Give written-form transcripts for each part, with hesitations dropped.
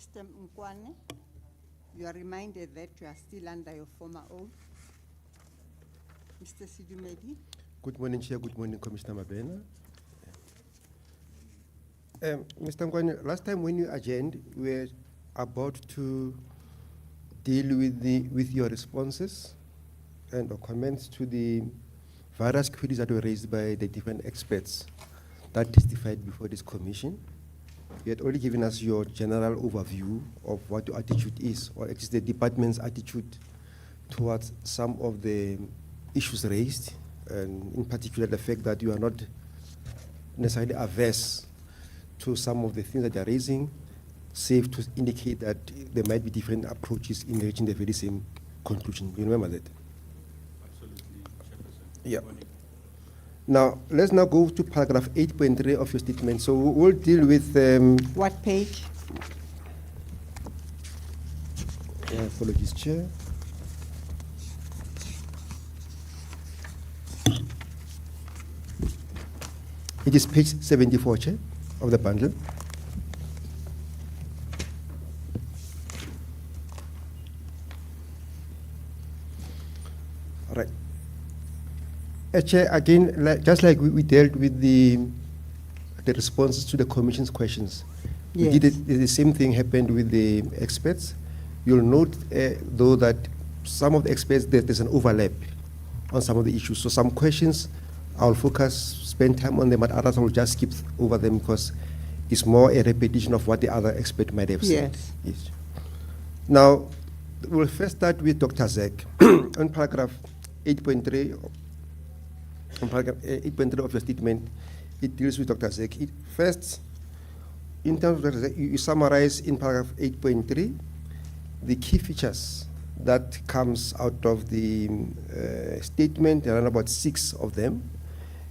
Mr. Mkwane, you are reminded that you are still under your former oath. Mr. Sidumedi. Good morning, Chair. Good morning, Commissioner Mabena. Mr. Mkwane, last time when you adjourned, we were about to deal with your responses and or comments to the various queries that were raised by the different experts that testified before this commission. You had already given us your general overview of what your attitude is, or at least the department's attitude towards some of the issues raised, and in particular the fact that you are not necessarily averse to some of the things that they are raising, save to indicate that there might be different approaches in reaching the very same conclusion. You remember that? Absolutely, Chairperson. Yeah. Now, let's now go to paragraph 8.3 of your statement. So we'll deal with... What page? Apologies, Chair. It is page 74, Chair, of the bundle. All right. Chair, again, just like we dealt with the responses to the Commission's questions, Yes. we did the same thing happened with the experts. You'll note, though, that some of the experts, there's an overlap on some of the issues. So some questions, I'll focus, spend time on them, but others I'll just skip over them because it's more a repetition of what the other expert might have said. Yes. Yes. Now, we'll first start with Dr. Zek on paragraph 8.3. On paragraph 8.3 of your statement, it deals with Dr. Zek. First, in terms of Dr. Zek, you summarize in paragraph 8.3 the key features that comes out of the statement. There are about 6 of them,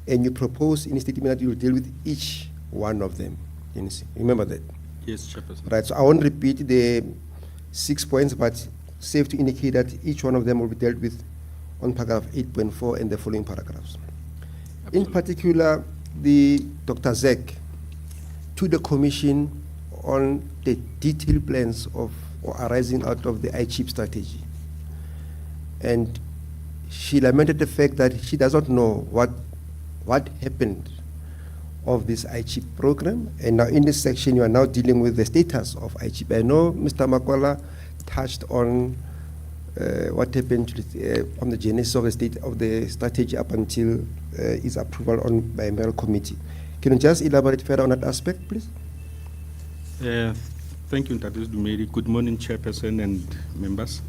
and you propose in the statement that you will deal with each one of them. Can you see? Remember that? Yes, Chairperson. Right, so I won't repeat the 6 points, but safe to indicate that each one of them will be dealt with on paragraph 8.4 and the following paragraphs. Absolutely. In particular, the Dr. Zek to the Commission on the detailed plans of or arising out of the iChip strategy. And she lamented the fact that she does not know what happened of this iChip program. And now in this section, you are now dealing with the status of iChip. I know Mr. Makwala touched on what happened to on the genesis of the state of the strategy up until its approval by a mayoral committee. Can you just elaborate further on that aspect, please? Thank you, Ntate Dumedi. Good morning, Chairperson and members.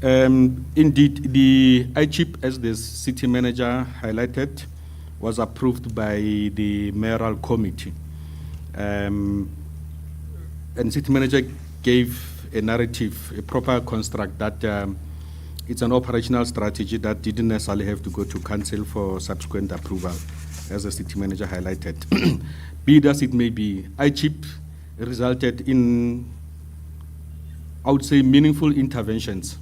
Indeed, the iChip, as the city manager highlighted, was approved by the mayoral committee. And city manager gave a narrative, a proper construct that it's an operational strategy that didn't necessarily have to go to council for subsequent approval, as the city manager highlighted. Be it as it may be, iChip resulted in, I would say, meaningful interventions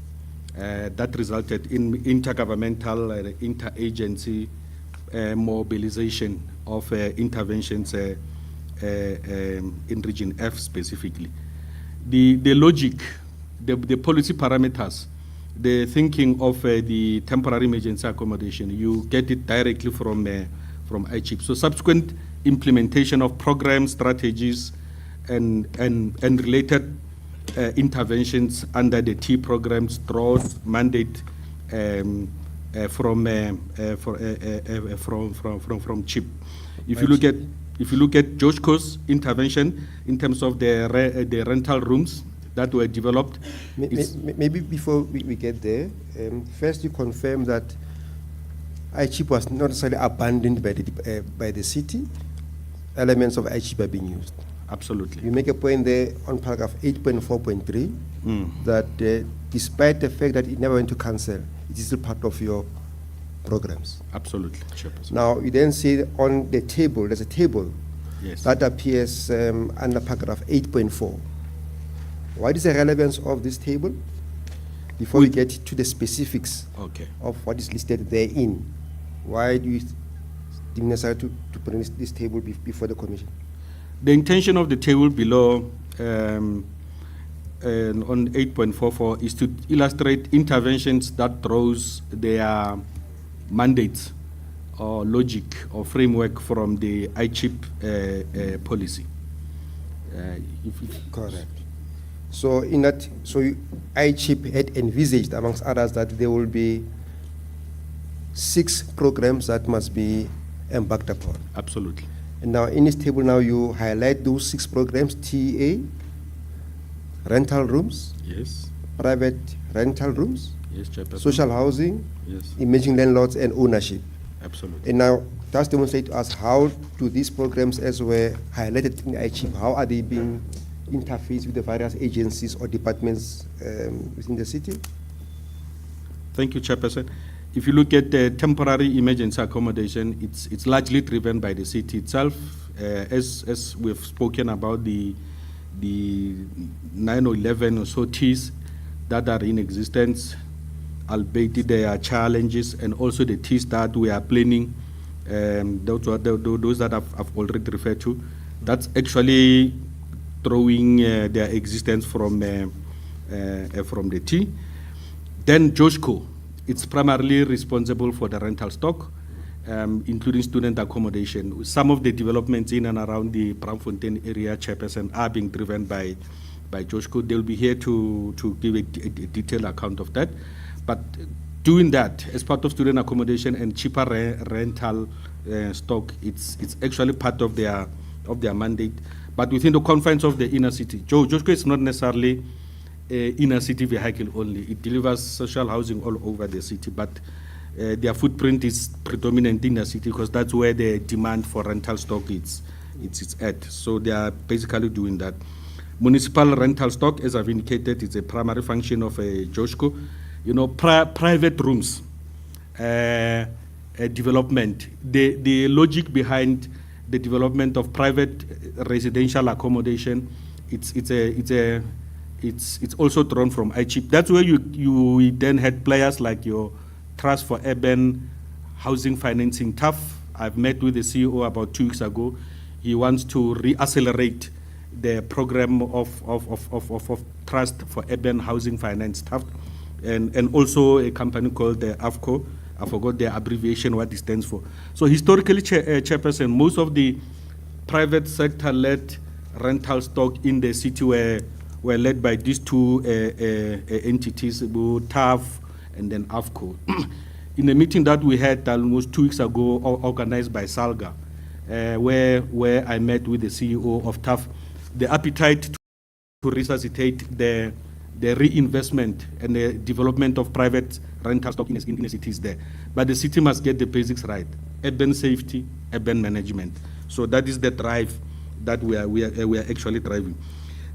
that resulted in intergovernmental, interagency mobilization of interventions in Region F specifically. The logic, the policy parameters, the thinking of the temporary emergency accommodation, you get it directly from iChip. So subsequent implementation of programs, strategies, and related interventions under the T programs draws mandate from CHIP. If you look at Joshko's intervention in terms of the rental rooms that were developed. Maybe before we get there, first you confirm that iChip was not necessarily abandoned by the city. Elements of iChip are being used. Absolutely. You make a point there on paragraph 8.4.3 that despite the fact that it never went to council, it is still part of your programs. Absolutely, Chairperson. Now, you then say on the table, there's a table Yes. that appears under paragraph 8.4. What is the relevance of this table? Before we get to the specifics of what is listed therein, why do you deem necessary to bring this table before the commission? The intention of the table below and on 8.44 is to illustrate interventions that draws their mandates or logic or framework from the ICHIP policy. Correct. So in that, ICHIP had envisaged, amongst others, that there will be 6 programs that must be embarked upon. Absolutely. And now in this table now you highlight those 6 programs: TA, rental rooms, Yes. private rental rooms, Yes, Chairperson. social housing, Yes. emerging landlords, and ownership. Absolutely. And now just demonstrate to us, how do these programs, as were highlighted in ICHIP, how are they being interfaced with the various agencies or departments within the city? Thank you, Chairperson. If you look at the temporary emergency accommodation, it's largely driven by the city itself. As we've spoken about the 9 or 11 or so Ts that are in existence, albeit there are challenges, and also the Ts that we are planning, those that I've already referred to, that's actually throwing their existence from the T. Then JOSCO, it's primarily responsible for the rental stock, including student accommodation. Some of the developments in and around the Braamfontein area, Chairperson, are being driven by JOSCO. They'll be here to give a detailed account of that. But doing that as part of student accommodation and cheaper rental stock, it's actually part of their mandate. But within the confines of the inner city, JOSCO is not necessarily inner city vehicle only. It delivers social housing all over the city, but their footprint is predominant in the city because that's where the demand for rental stock is at. So they are basically doing that. Municipal rental stock, as I've indicated, is a primary function of a JOSCO. You know, private rooms development. The logic behind the development of private residential accommodation, it's also drawn from ICHIP. That's where you then had players like your Trust for Urban Housing Financing, TAF. I've met with the CEO about 2 weeks ago. He wants to reaccelerate the program of Trust for Urban Housing Finance, TAF, and also a company called the AFCO. I forgot the abbreviation, what it stands for. So historically, Chairperson, most of the private sector-led rental stock in the city were led by these 2 entities, TAF and then AFCO. In a meeting that we had almost 2 weeks ago, organized by SALGA, where I met with the CEO of TAF, the appetite to resuscitate the reinvestment and the development of private rental stock in the city is there. But the city must get the basics right: urban safety, urban management. So that is the drive that we are actually driving.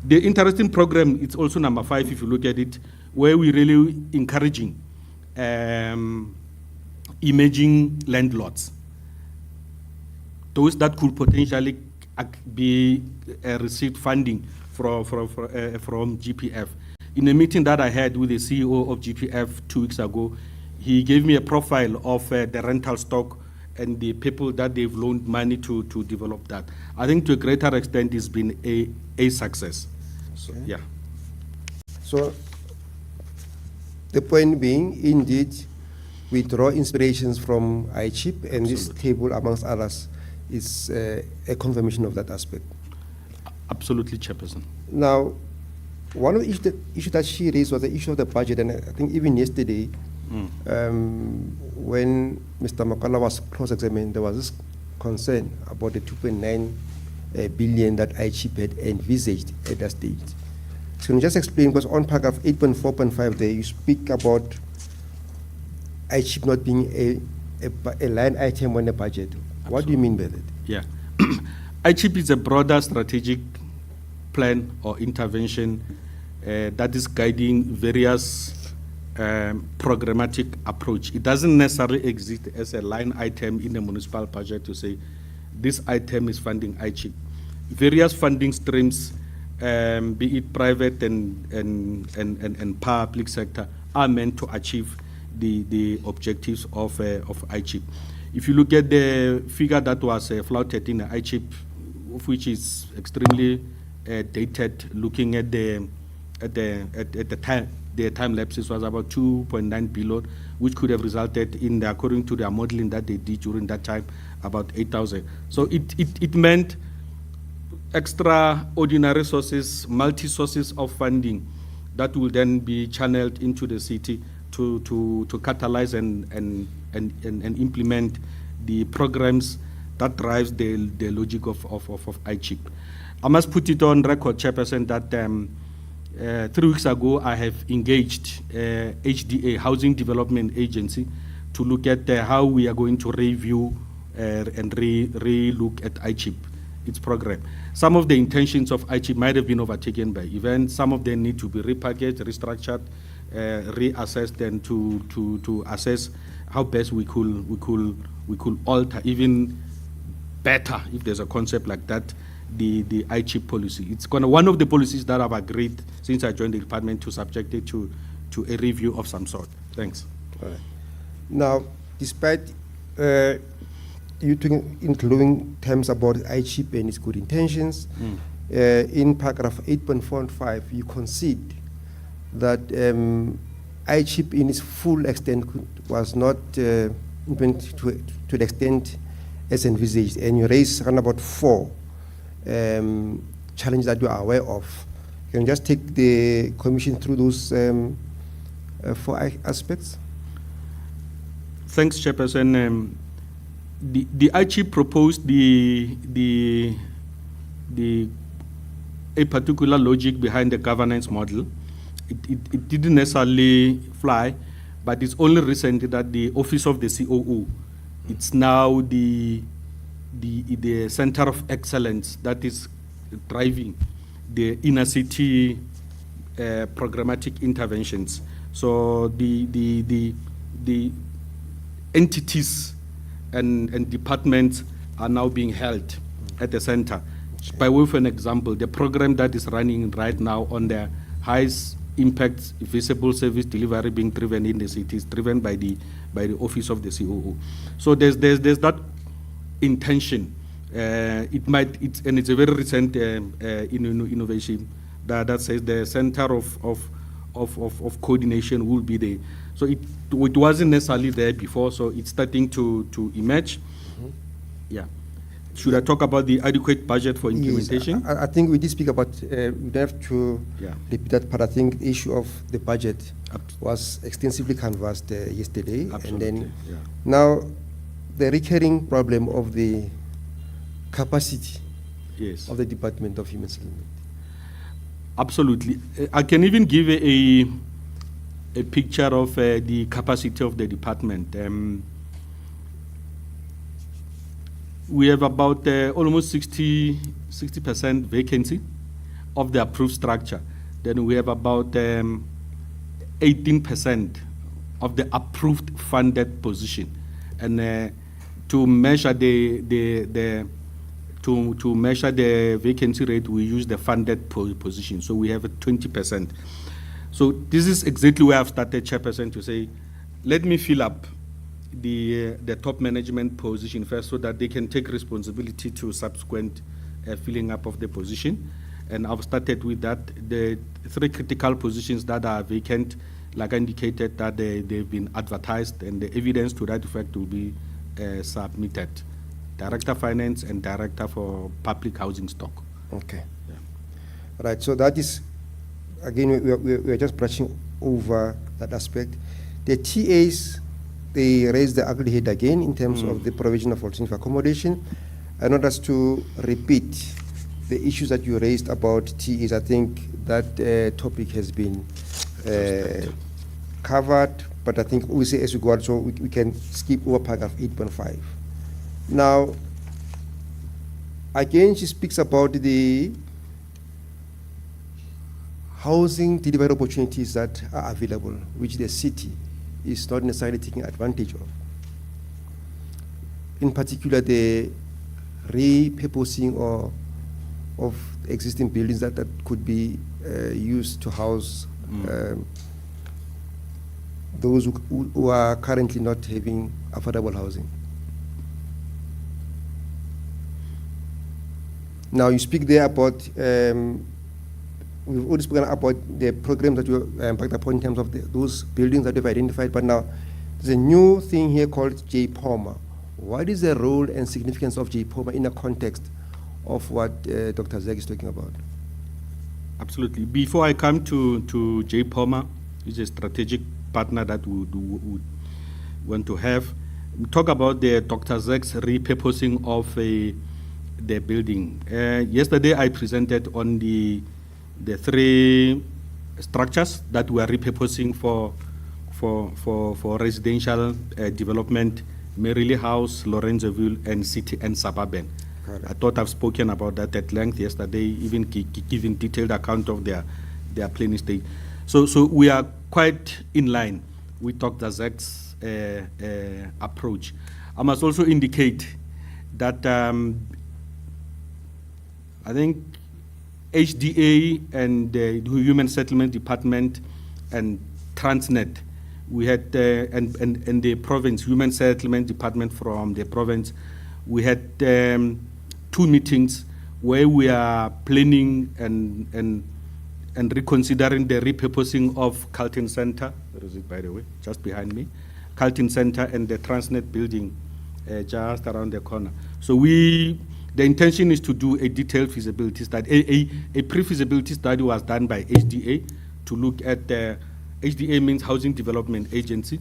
The interesting program, it's also number 5, if you look at it, where we're really encouraging emerging landlords, those that could potentially be received funding from GPF. In a meeting that I had with the CEO of GPF 2 weeks ago, he gave me a profile of the rental stock and the people that they've loaned money to develop that. I think to a greater extent it's been a success. So, Okay. yeah. So the point being, indeed, we draw inspirations from ICHIP, and this Absolutely. table, amongst others, is a confirmation of that aspect. Absolutely, Chairperson. Now, one of the issues that she raised was the issue of the budget, and I think even yesterday, when Mr. Makala was cross-examined, there was this concern about the 2.9 billion that ICHIP had envisaged at that stage. So can you just explain, because on paragraph 8.4.5 there, you speak about ICHIP not being a line item on the budget. What do you mean by that? Yeah. ICHIP is a broader strategic plan or intervention that is guiding various programmatic approach. It doesn't necessarily exist as a line item in the municipal budget to say this item is funding ICHIP. Various funding streams, be it private and public sector, are meant to achieve the objectives of ICHIP. If you look at the figure that was flouted in ICHIP, which is extremely dated, looking at the at the time. The time lapses was about 2.9 billion, which could have resulted in, according to their modeling that they did during that time, about 8,000. So it meant extraordinary sources, multi-sources of funding that will then be channeled into the city to catalyze and implement the programs that drives the logic of iChip. I must put it on record, Chairperson, that 3 weeks ago I have engaged HDA, Housing Development Agency, to look at how we are going to review and re-look at iChip, its program. Some of the intentions of iChip might have been overtaken by events. Some of them need to be repackaged, restructured, reassessed, and to assess how best we could alter even better, if there's a concept like that, the iChip policy. It's one of the policies that I've agreed since I joined the department to subject it to a review of some sort. Thanks. All right. Now, despite you including terms about iChip and its good intentions, in paragraph 8.45, you concede that iChip in its full extent was not implemented to the extent as envisaged, and you raise around about 4 challenges that you are aware of. Can you just take the Commission through those 4 aspects? Thanks, Chairperson. The iChip proposed a particular logic behind the governance model. It didn't necessarily fly, but it's only recently that the Office of the COO, it's now the center of excellence that is driving the inner city programmatic interventions. So the entities and departments are now being held at the center. By way of an example, the program that is running right now on the highest impact visible service delivery being driven in the city is driven by the Office of the COO. So there's that intention. It's a very recent innovation that says the center of coordination will be there. So it wasn't necessarily there before, so it's starting to emerge. Yeah. Should I talk about the adequate budget for implementation? Yes, I think we did speak about, we don't have to repeat that, but I think the issue of the budget was extensively canvassed yesterday. Absolutely. And then now the recurring problem of the capacity of the Department of Human Settlement. Absolutely. I can even give a picture of the capacity of the department. We have about almost 60% vacancy of the approved structure. Then we have about 18% of the approved funded position. And to measure the vacancy rate, we use the funded position. So we have a 20%. So this is exactly where I've started, Chairperson, to say, let me fill up the top management position first so that they can take responsibility to subsequent filling up of the position. And I've started with that. The 3 critical positions that are vacant, like I indicated, that they've been advertised, and the evidence to that effect will be submitted. Director Finance and Director for Public Housing Stock. Okay. Yeah. Right, so that is, again, we are just brushing over that aspect. The TAs, they raised the ugly head again in terms of the provision of alternative accommodation. I want us to repeat the issues that you raised about TAs. I think that topic has been covered, but I think we say as we go on, so we can skip over paragraph 8.5. Now, again, she speaks about the housing delivery opportunities that are available, which the city is not necessarily taking advantage of. In particular, the repurposing of existing buildings that could be used to house those who are currently not having affordable housing. Now, you speak there about we've already spoken about the programs that you embarked upon in terms of those buildings that you've identified, but now there's a new thing here called JPOMA. What is the role and significance of JPOMA in the context of what Dr. Zeg is talking about? Absolutely. Before I come to JPOMA, which is a strategic partner that we would want to have, we talk about the Dr. Zeg's repurposing of the building. Yesterday I presented on the 3 structures that we are repurposing for residential development: Merrily House, Lorenzoville, and City and Suburban. Correct. I thought I've spoken about that at length yesterday, even giving detailed account of their planning stage. So we are quite in line with Dr. Zek's approach. I must also indicate that I think HDA and the Human Settlement Department and Transnet, we had and the province Human Settlement Department from the province, we had 2 meetings where we are planning and reconsidering the repurposing of Carlton Center. Where is it, by the way? Just behind me. Carlton Center and the Transnet building just around the corner. So the intention is to do a detailed feasibility study. A pre-feasibility study was done by HDA to look at HDA means Housing Development Agency,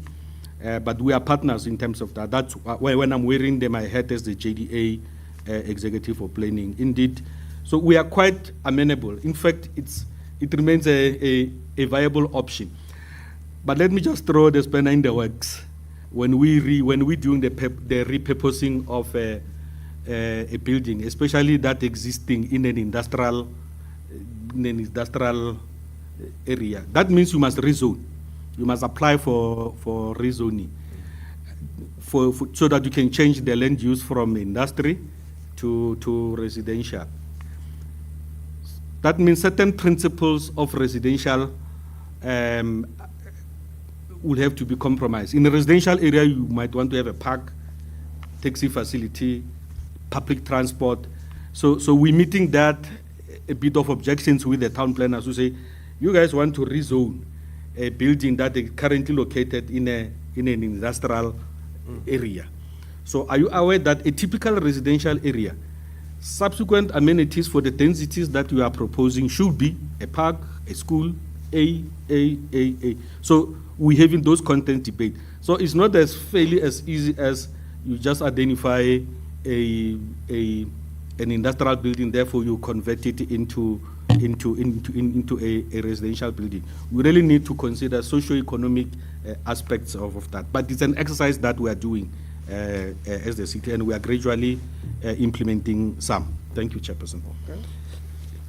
but we are partners in terms of that. That's why when I'm wearing my hat as the JDA executive for planning, indeed. So we are quite amenable. In fact, it remains a viable option. But let me just throw the spanner in the works. When we doing the repurposing of a building, especially that existing in an industrial area, that means you must rezone. You must apply for rezoning so that you can change the land use from industry to residential. That means certain principles of residential will have to be compromised. In a residential area, you might want to have a park, taxi facility, public transport. So we're meeting that a bit of objections with the town planners who say, you guys want to rezone a building that is currently located in an industrial area. So are you aware that a typical residential area, subsequent amenities for the densities that you are proposing should be a park, a school, a. So we're having those content debate. So it's not as fairly as easy as you just identify an industrial building, therefore you convert it into a residential building. We really need to consider socio-economic aspects of that. But it's an exercise that we are doing as the city, and we are gradually implementing some. Thank you, Chairperson. Okay.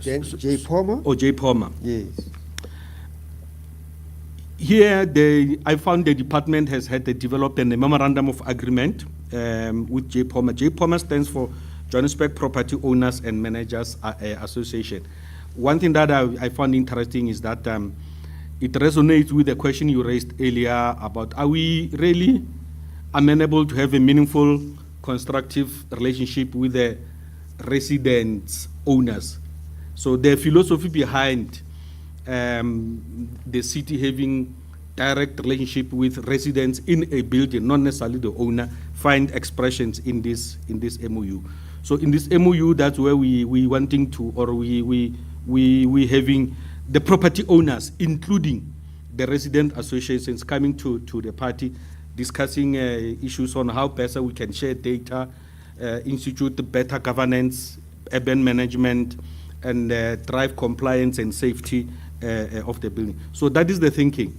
Then JPOMA? Oh, JPOMA. Yes. Here, I found the department has developed a memorandum of agreement with JPOMA. JPOMA stands for Johannesburg Property Owners and Managers Association. One thing that I found interesting is that it resonates with the question you raised earlier about, are we really amenable to have a meaningful, constructive relationship with the residents, owners? So the philosophy behind the city having direct relationship with residents in a building, not necessarily the owner, find expressions in this MOU. So in this MOU, that's where we wanting to, or we having the property owners, including the resident associations, coming to the party, discussing issues on how better we can share data, institute better governance, urban management, and drive compliance and safety of the building. So that is the thinking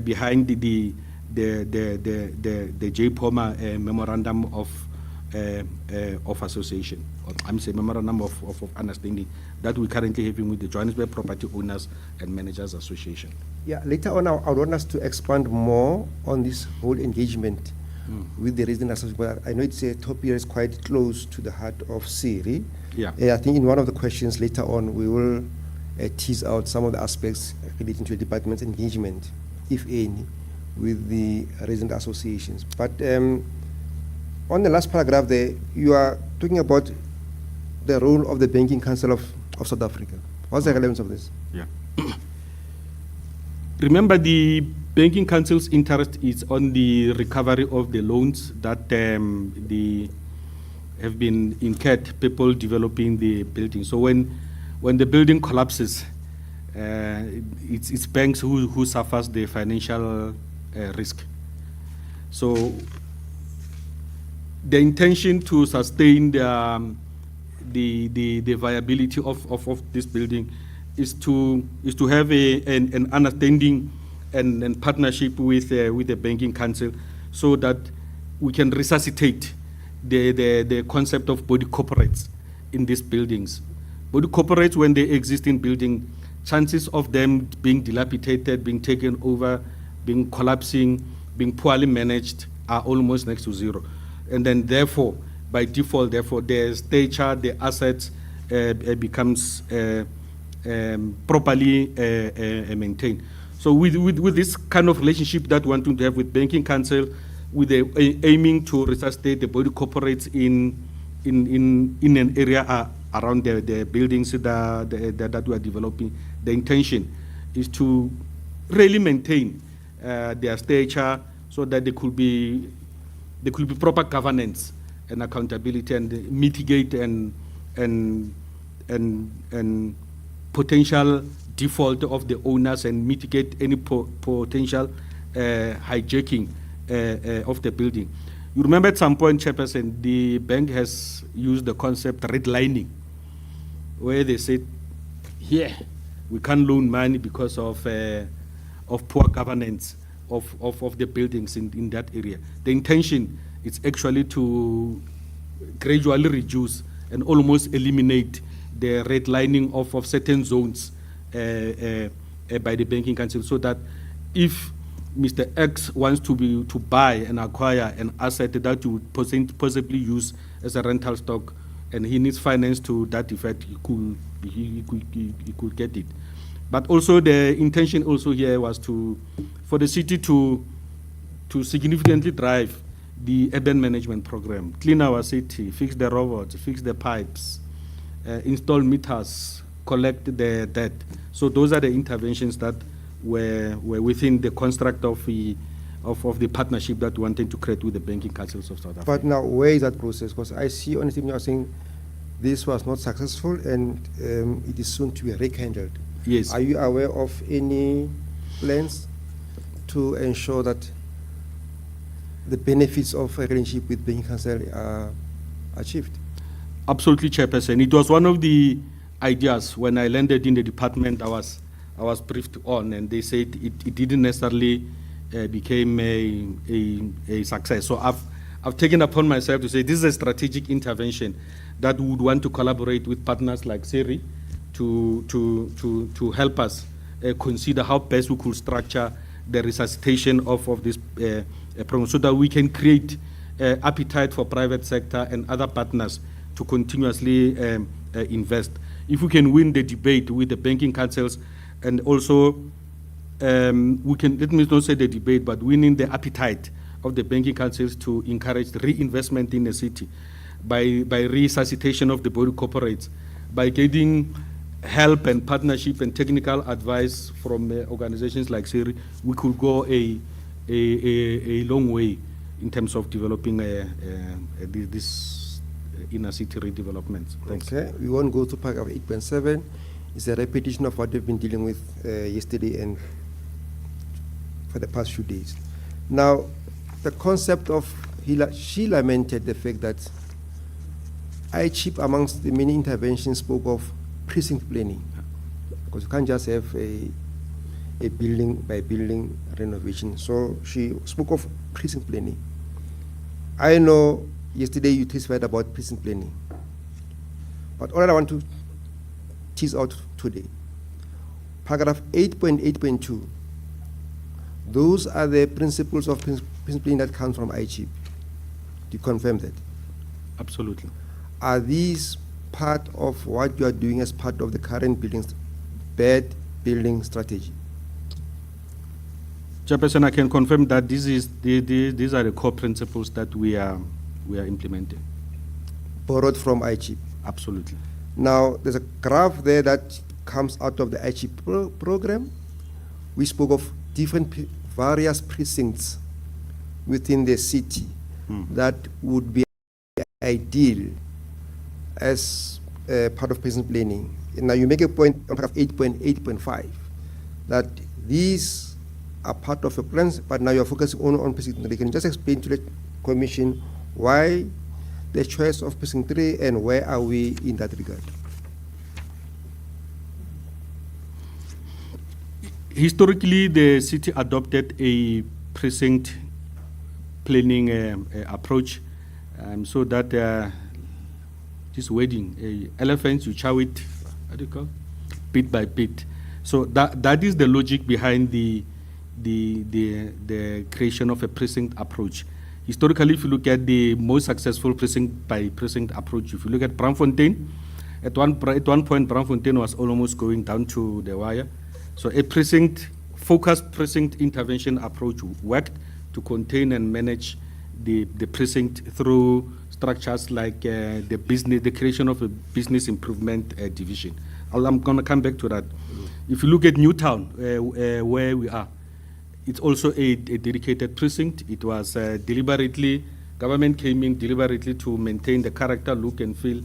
behind the JPOMA memorandum of association. I'm saying memorandum of understanding that we're currently having with the Johannesburg Property Owners and Managers Association. Yeah, later on, I would want us to expand more on this whole engagement with the resident association. But I know it's a topic that is quite close to the heart of Siri. Yeah. I think in one of the questions later on, we will tease out some of the aspects relating to the department's engagement, if any, with the resident associations. But on the last paragraph there, you are talking about the role of the Banking Council of South Africa. What's the relevance of this? Yeah. Remember, the Banking Council's interest is on the recovery of the loans that have been incurred, people developing the building. So when the building collapses, it's banks who suffers the financial risk. So the intention to sustain the viability of this building is to have an understanding and partnership with the Banking Council, so that we can resuscitate the concept of body corporates in these buildings. Body corporates, when they exist in building, chances of them being dilapidated, being taken over, being collapsing, being poorly managed are almost next to zero. And then therefore, by default, the stature, the assets becomes properly maintained. So with this kind of relationship that we want to have with Banking Council, with the aiming to resuscitate the body corporates in an area around the buildings that we are developing, the intention is to really maintain their stature, so that there could be proper governance and accountability, and mitigate and potential default of the owners, and mitigate any potential hijacking of the building. You remember at some point, Chairperson, the bank has used the concept redlining, where they said, here, we can't loan money because of poor governance of the buildings in that area. The intention is actually to gradually reduce and almost eliminate the redlining of certain zones by the Banking Council, so that if Mr. X wants to buy and acquire an asset that you would possibly use as a rental stock, and he needs finance to that effect, he could get it. But also the intention also here was for the city to significantly drive the urban management program, clean our city, fix the robots, fix the pipes, install meters, collect the debt. So those are the interventions that were within the construct of the partnership that we wanted to create with the Banking Councils of South Africa. But now, where is that process? Because I see honestly you are saying this was not successful, and it is soon to be rekindled. Yes. Are you aware of any plans to ensure that the benefits of a relationship with Banking Council are achieved? Absolutely, Chairperson. It was one of the ideas when I landed in the department. I was briefed on, and they said it didn't necessarily became a success. So I've taken upon myself to say this is a strategic intervention that we would want to collaborate with partners like SERI to help us consider how best we could structure the resuscitation of this program, so that we can create appetite for private sector and other partners to continuously invest. If we can win the debate with the Banking Councils, and also we can, let me not say the debate, but winning the appetite of the Banking Councils to encourage reinvestment in the city by resuscitation of the body corporates, by getting help and partnership and technical advice from organizations like SERI, we could go a long way in terms of developing this inner city redevelopment. Thanks. Okay, we won't go to paragraph 8.7. It's a repetition of what we've been dealing with yesterday and for the past few days. Now, the concept of, she lamented the fact that ICHIP, amongst the many interventions, spoke of precinct planning, because you can't just have a building by building renovation. So she spoke of precinct planning. I know yesterday you testified about precinct planning, but all I want to tease out today, paragraph 8.8.2, those are the principles of precinct planning that come from ICHIP. Do you confirm that? Absolutely. Are these part of what you are doing as part of the current bad building strategy? Chairperson, I can confirm that these are the core principles that we are implementing. Borrowed from ICHIP? Absolutely. Now, there's a graph there that comes out of the IG program. We spoke of various precincts within the city that would be ideal as part of precinct planning. Now you make a point on paragraph 8.8.5 that these are part of a plan, but now you're focusing only on precinct 3. Can you just explain to the commission why the choice of precinct 3 and where are we in that regard? Historically, the city adopted a precinct planning approach, so that this wedding, elephants, you chow it, what do you call, bit by bit. So that is the logic behind the creation of a precinct approach. Historically, if you look at the most successful precinct by precinct approach, if you look at Braamfontein, at one point Braamfontein was almost going down to the wire. So a focused precinct intervention approach worked to contain and manage the precinct through structures like the creation of a business improvement division. I'm going to come back to that. If you look at Newtown, where we are, it's also a dedicated precinct. It was government came in deliberately to maintain the character, look and feel,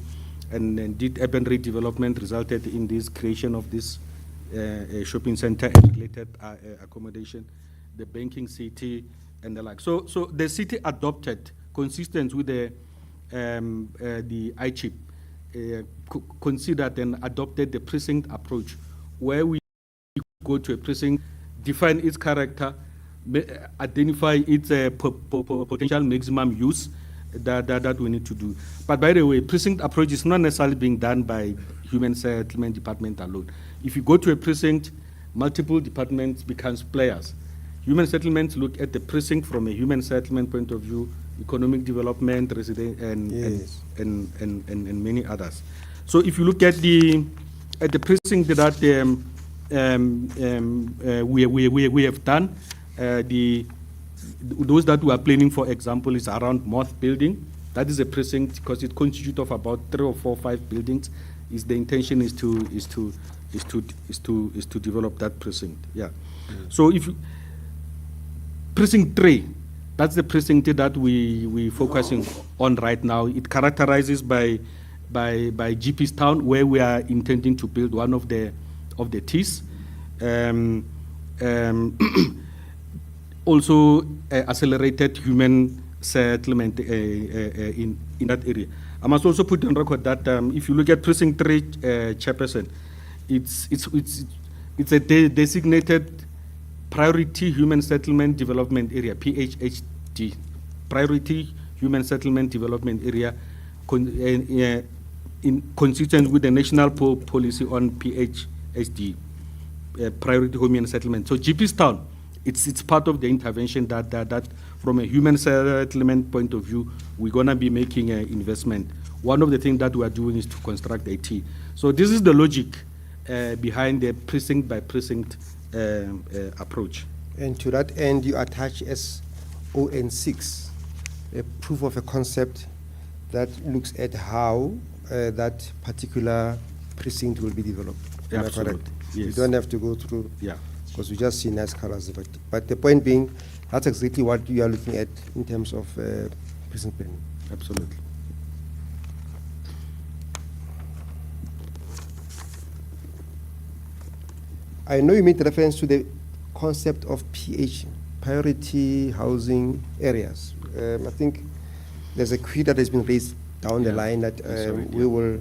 and indeed urban redevelopment resulted in this creation of this shopping center and related accommodation, the banking city and the like. So the city adopted, consistent with the ICHIP, considered and adopted the precinct approach, where we go to a precinct, define its character, identify its potential maximum use that we need to do. But by the way, precinct approach is not necessarily being done by Human Settlement Department alone. If you go to a precinct, multiple departments becomes players. Human settlements look at the precinct from a human settlement point of view, economic development, resident, and many others. So if you look at the precinct that we have done, those that we are planning, for example, is around Moth Building. That is a precinct because it constitutes of about 3 or 4 or 5 buildings. The intention is to develop that precinct. Yeah. So if precinct 3, that's the precinct that we focusing on right now. It characterizes by GP's Town, where we are intending to build one of the T's. Also accelerated human settlement in that area. I must also put on record that if you look at precinct 3 chairperson, it's a designated priority human settlement development area, PHHD, priority human settlement development area, in consistent with the national policy on PHHD, priority human settlement. So GP's Town, it's part of the intervention that from a human settlement point of view, we're going to be making an investment. One of the things that we are doing is to construct a T. So this is the logic behind the precinct by precinct approach. And to that end, you attach SON6, a proof of a concept that looks at how that particular precinct will be developed. Am I correct? Yes. You don't have to go through, because we just see nice colors. But the point being, that's exactly what you are looking at in terms of precinct planning. Absolutely. I know you made reference to the concept of PH, priority housing areas. I think there's a query that has been raised down the line that we will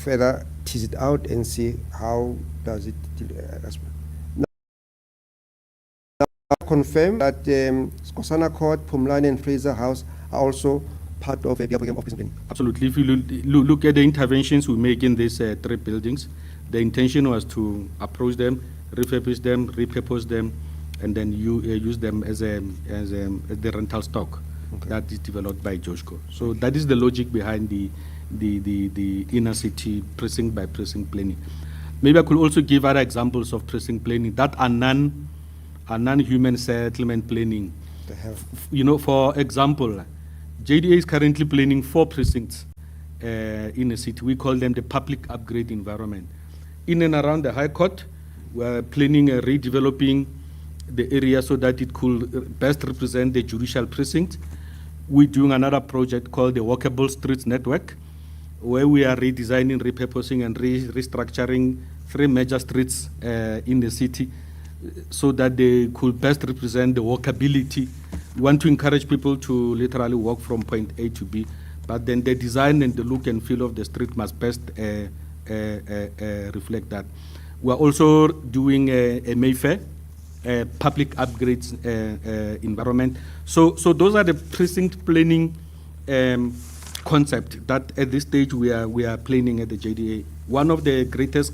further tease it out and see how does it as well. Now, confirm that Skosana Court, Pumlani and Fraser House are also part of the program of planning. Absolutely. If you look at the interventions we make in these 3 buildings, the intention was to approach them, refurbish them, repurpose them, and then use them as the rental stock that is developed by Joshko. So that is the logic behind the inner city precinct by precinct planning. Maybe I could also give other examples of precinct planning that are non-human settlement planning. You know, for example, JDA is currently planning 4 precincts in a city. We call them the public upgrade environment. in and around the High Court. We're planning redeveloping the area so that it could best represent the judicial precinct. We're doing another project called the Walkable Streets Network, where we are redesigning, repurposing, and restructuring 3 major streets in the city so that they could best represent the walkability. We want to encourage people to literally walk from point A to B, but then the design and the look and feel of the street must best reflect that. We're also doing a Mayfair, public upgrades environment. So those are the precinct planning concept that at this stage we are planning at the JDA. One of the greatest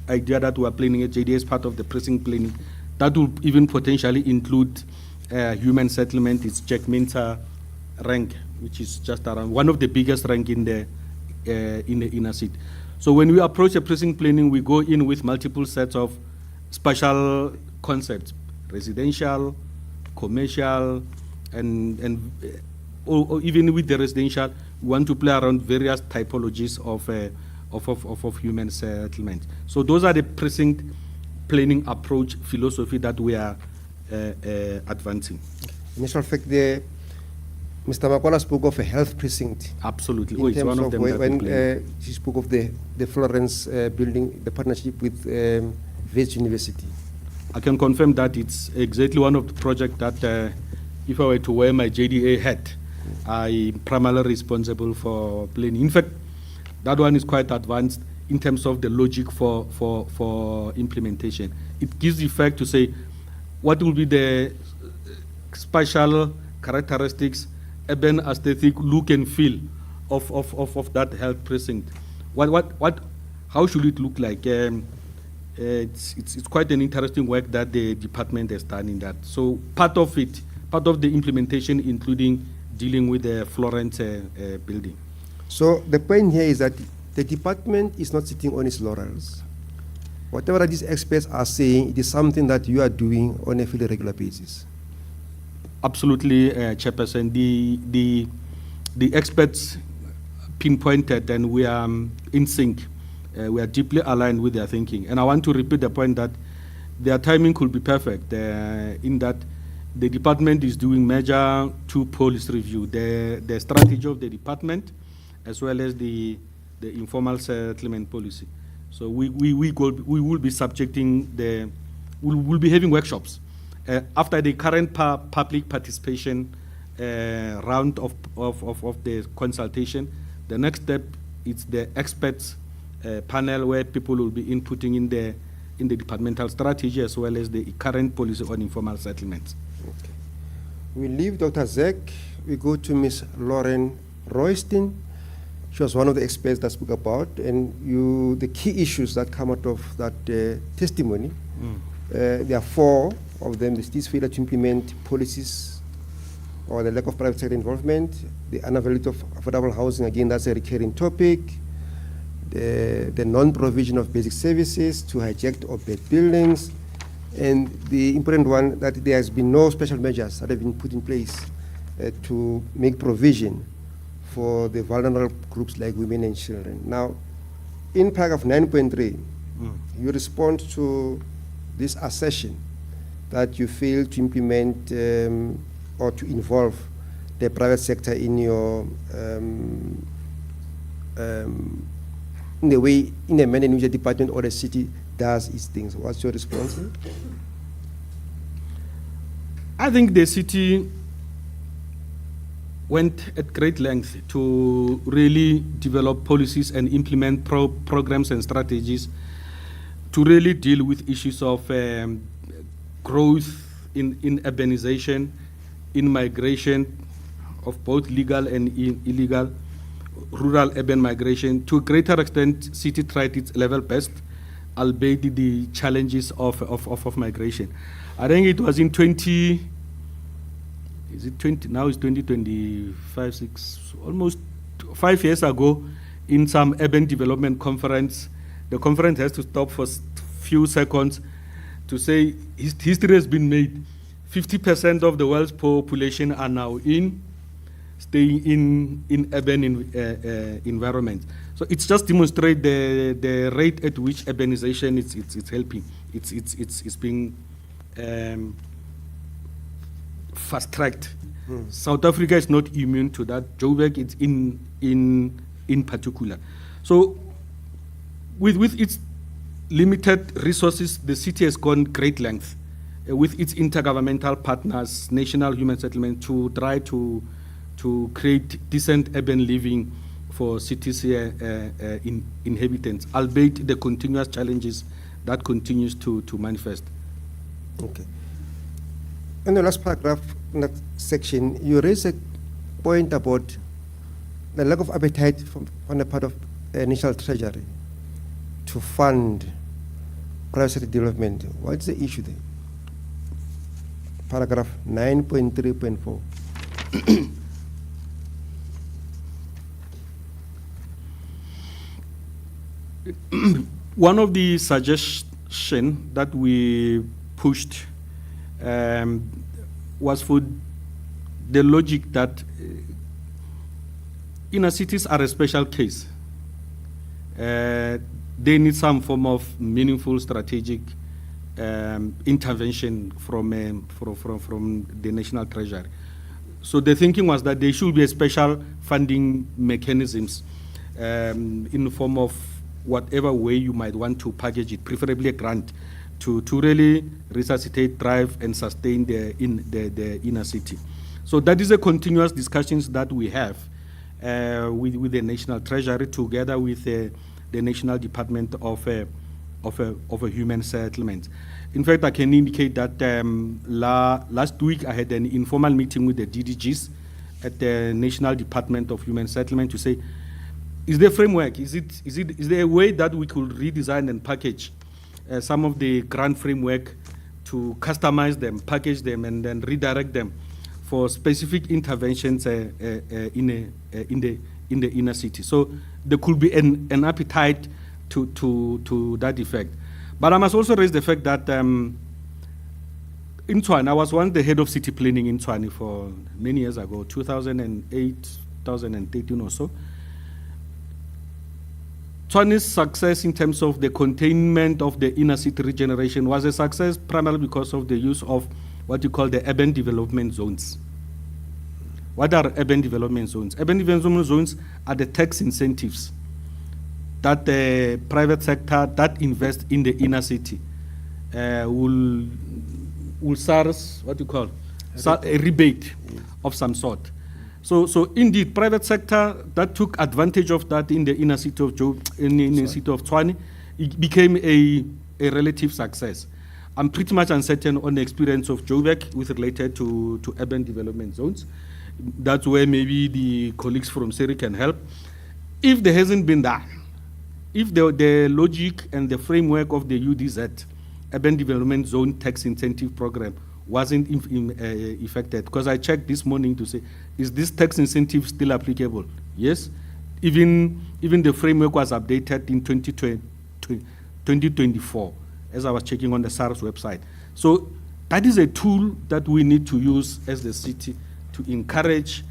idea that we are planning at JDA is part of the precinct planning. That will even potentially include human settlement. It's Jack Minter rank, which is just around one of the biggest rank in the inner city. So when we approach a precinct planning, we go in with multiple sets of special concepts: residential, commercial, and or even with the residential, we want to play around various typologies of human settlement. So those are the precinct planning approach philosophy that we are advancing. In actual fact, Mr. Makwala spoke of a health precinct. Absolutely. In it's terms one of of them when he spoke of the Florence building, the partnership with Wits University. I can confirm that it's exactly one of the projects that if I were to wear my JDA hat, I'm primarily responsible for planning. In fact, that one is quite advanced in terms of the logic for implementation. It gives effect to say what will be the special characteristics, urban aesthetic look and feel of that health precinct. How should it look like? It's quite an interesting work that the department has done in that. So part of the implementation, including dealing with the Florence building. So the point here is that the department is not sitting on its laurels. Whatever these experts are saying, it is something that you are doing on a fairly regular basis. Absolutely, Chairperson. The experts pinpointed, and we are in sync. We are deeply aligned with their thinking. And I want to repeat the point that their timing could be perfect in that the department is doing major 2 policy review, the strategy of the department as well as the informal settlement policy. So we will be subjecting we'll be having workshops. After the current public participation round of the consultation, the next step is the experts panel where people will be inputting in the departmental strategy as well as the current policy on informal settlements. Okay. We leave Dr. Zek. We go to Ms. Lauren Royston. She was one of the experts that spoke about, and the key issues that come out of that testimony. There are 4 of them. The state's failure to implement policies or the lack of private sector involvement, the unavailability of affordable housing, again, that's a recurring topic, the non-provision of basic services to hijacked or bad buildings, and the important one that there has been no special measures that have been put in place to make provision for the vulnerable groups like women and children. Now, in paragraph 9.3, you respond to this assertion that you fail to implement or to involve the private sector in your in a manner in which the department or the city does its things. What's your response? I think the city went at great length to really develop policies and implement programs and strategies to really deal with issues of growth in urbanization, in migration of both legal and illegal, rural-urban migration. To a greater extent, city tried its level best, albeit the challenges of migration. I think it was in 2025, almost 5 years ago, in some urban development conference. The conference has to stop for few seconds to say history has been made. 50% of the world's population are now staying in urban environments. So it's just demonstrate the rate at which urbanization it's helping. It's being fast tracked. South Africa is not immune to that. Joburg is in particular. So with its limited resources, the city has gone great length with its intergovernmental partners, national human settlement, to try to create decent urban living for cities inhabitants, albeit the continuous challenges that continues to manifest. Okay. In the last paragraph, next section, you raise a point about the lack of appetite on the part of the National Treasury to fund private sector development. What's the issue there? Paragraph 9.3.4. One of the suggestions that we pushed was for the logic that inner cities are a special case. They need some form of meaningful strategic intervention from the National Treasury. So the thinking was that there should be a special funding mechanisms in the form of whatever way you might want to package it, preferably a grant, to really resuscitate, drive, and sustain the inner city. So that is a continuous discussions that we have with the National Treasury together with the National Department of Human Settlement. In fact, I can indicate that last week I had an informal meeting with the DDGs at the National Department of Human Settlement to say, is there a framework? Is there a way that we could redesign and package some of the grant framework to customize them, package them, and then redirect them for specific interventions in the inner city? So there could be an appetite to that effect. But I must also raise the fact that in Tshwane, I was once the head of city planning in Tshwane for many years ago, 2008, 2013 or so. Tshwane's success in terms of the containment of the inner city regeneration was a success primarily because of the use of what you call the urban development zones. What are urban development zones? Urban development zones are the tax incentives that the private sector that invest in the inner city will SARS, what you call, a rebate of some sort. So indeed, private sector that took advantage of that in the inner city of city of Tshwane, it became a relative success. I'm pretty much uncertain on the experience of Joburg with related to urban development zones. That's where maybe the colleagues from SERI can help. If there hasn't been that, if the logic and the framework of the UDZ, Urban Development Zone Tax Incentive Program, wasn't effected, because I checked this morning to say, is this tax incentive still applicable? Yes. Even the framework was updated in 2024, as I was checking on the SARS website. So that is a tool that we need to use as the city to encourage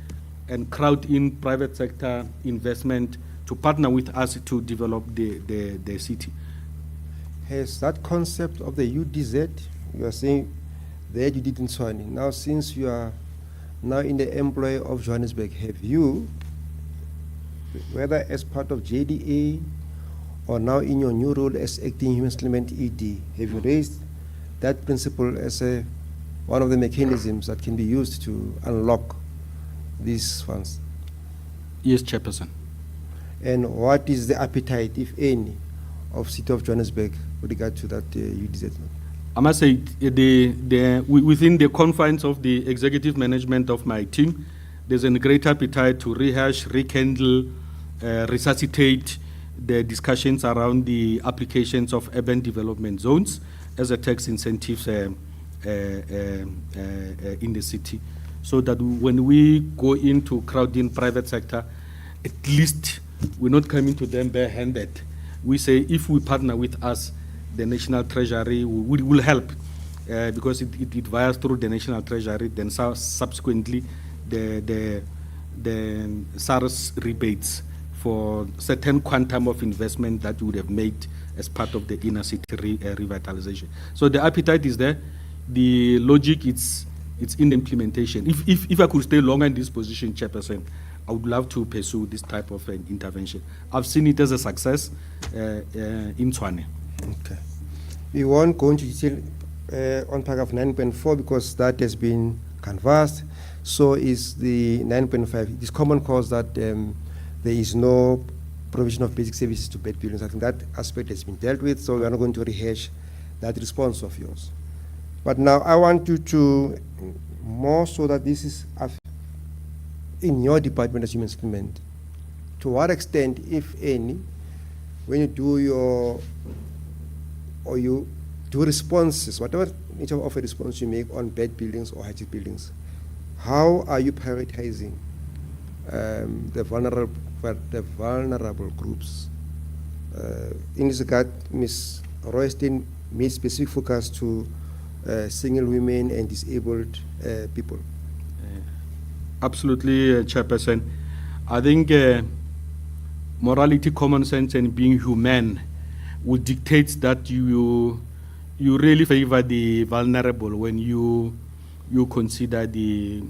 and crowd in private sector investment to partner with us to develop the city. Has that concept of the UDZ, you are saying there you did in Tshwane, now since you are now in the employ of Johannesburg, have you, whether as part of JDA or now in your new role as acting human settlement ED, have you raised that principle as one of the mechanisms that can be used to unlock these funds? Yes, Chairperson. And what is the appetite, if any, of City of Johannesburg with regard to that UDZ? I must say, within the confines of the executive management of my team, there's a great appetite to rehash, rekindle, resuscitate the discussions around the applications of urban development zones as a tax incentives in the city, so that when we go into crowding private sector, at least we're not coming to them bare-handed. We say, if we partner with us, the National Treasury will help, because it wires through the National Treasury, then subsequently the SARS rebates for certain quantum of investment that you would have made as part of the inner city revitalization. So the appetite is there. The logic, it's in the implementation. If I could stay longer in this position, Chairperson, I would love to pursue this type of intervention. I've seen it as a success in Tshwane. Okay. We won't go into detail on paragraph 9.4 because that has been canvassed. So is the 9.5. It is common cause that there is no provision of basic services to bed buildings. I think that aspect has been dealt with, so we are not going to rehash that response of yours. But now I want you to, more so that this is in your department as human settlement, to what extent, if any, when you do you do responses, whatever nature of a response you make on bed buildings or high-tech buildings, how are you prioritizing the vulnerable groups? In this regard, Ms. Royston made specific focus to single women and disabled people. Absolutely, Chairperson. I think morality, common sense, and being human would dictate that you really favor the vulnerable when you consider the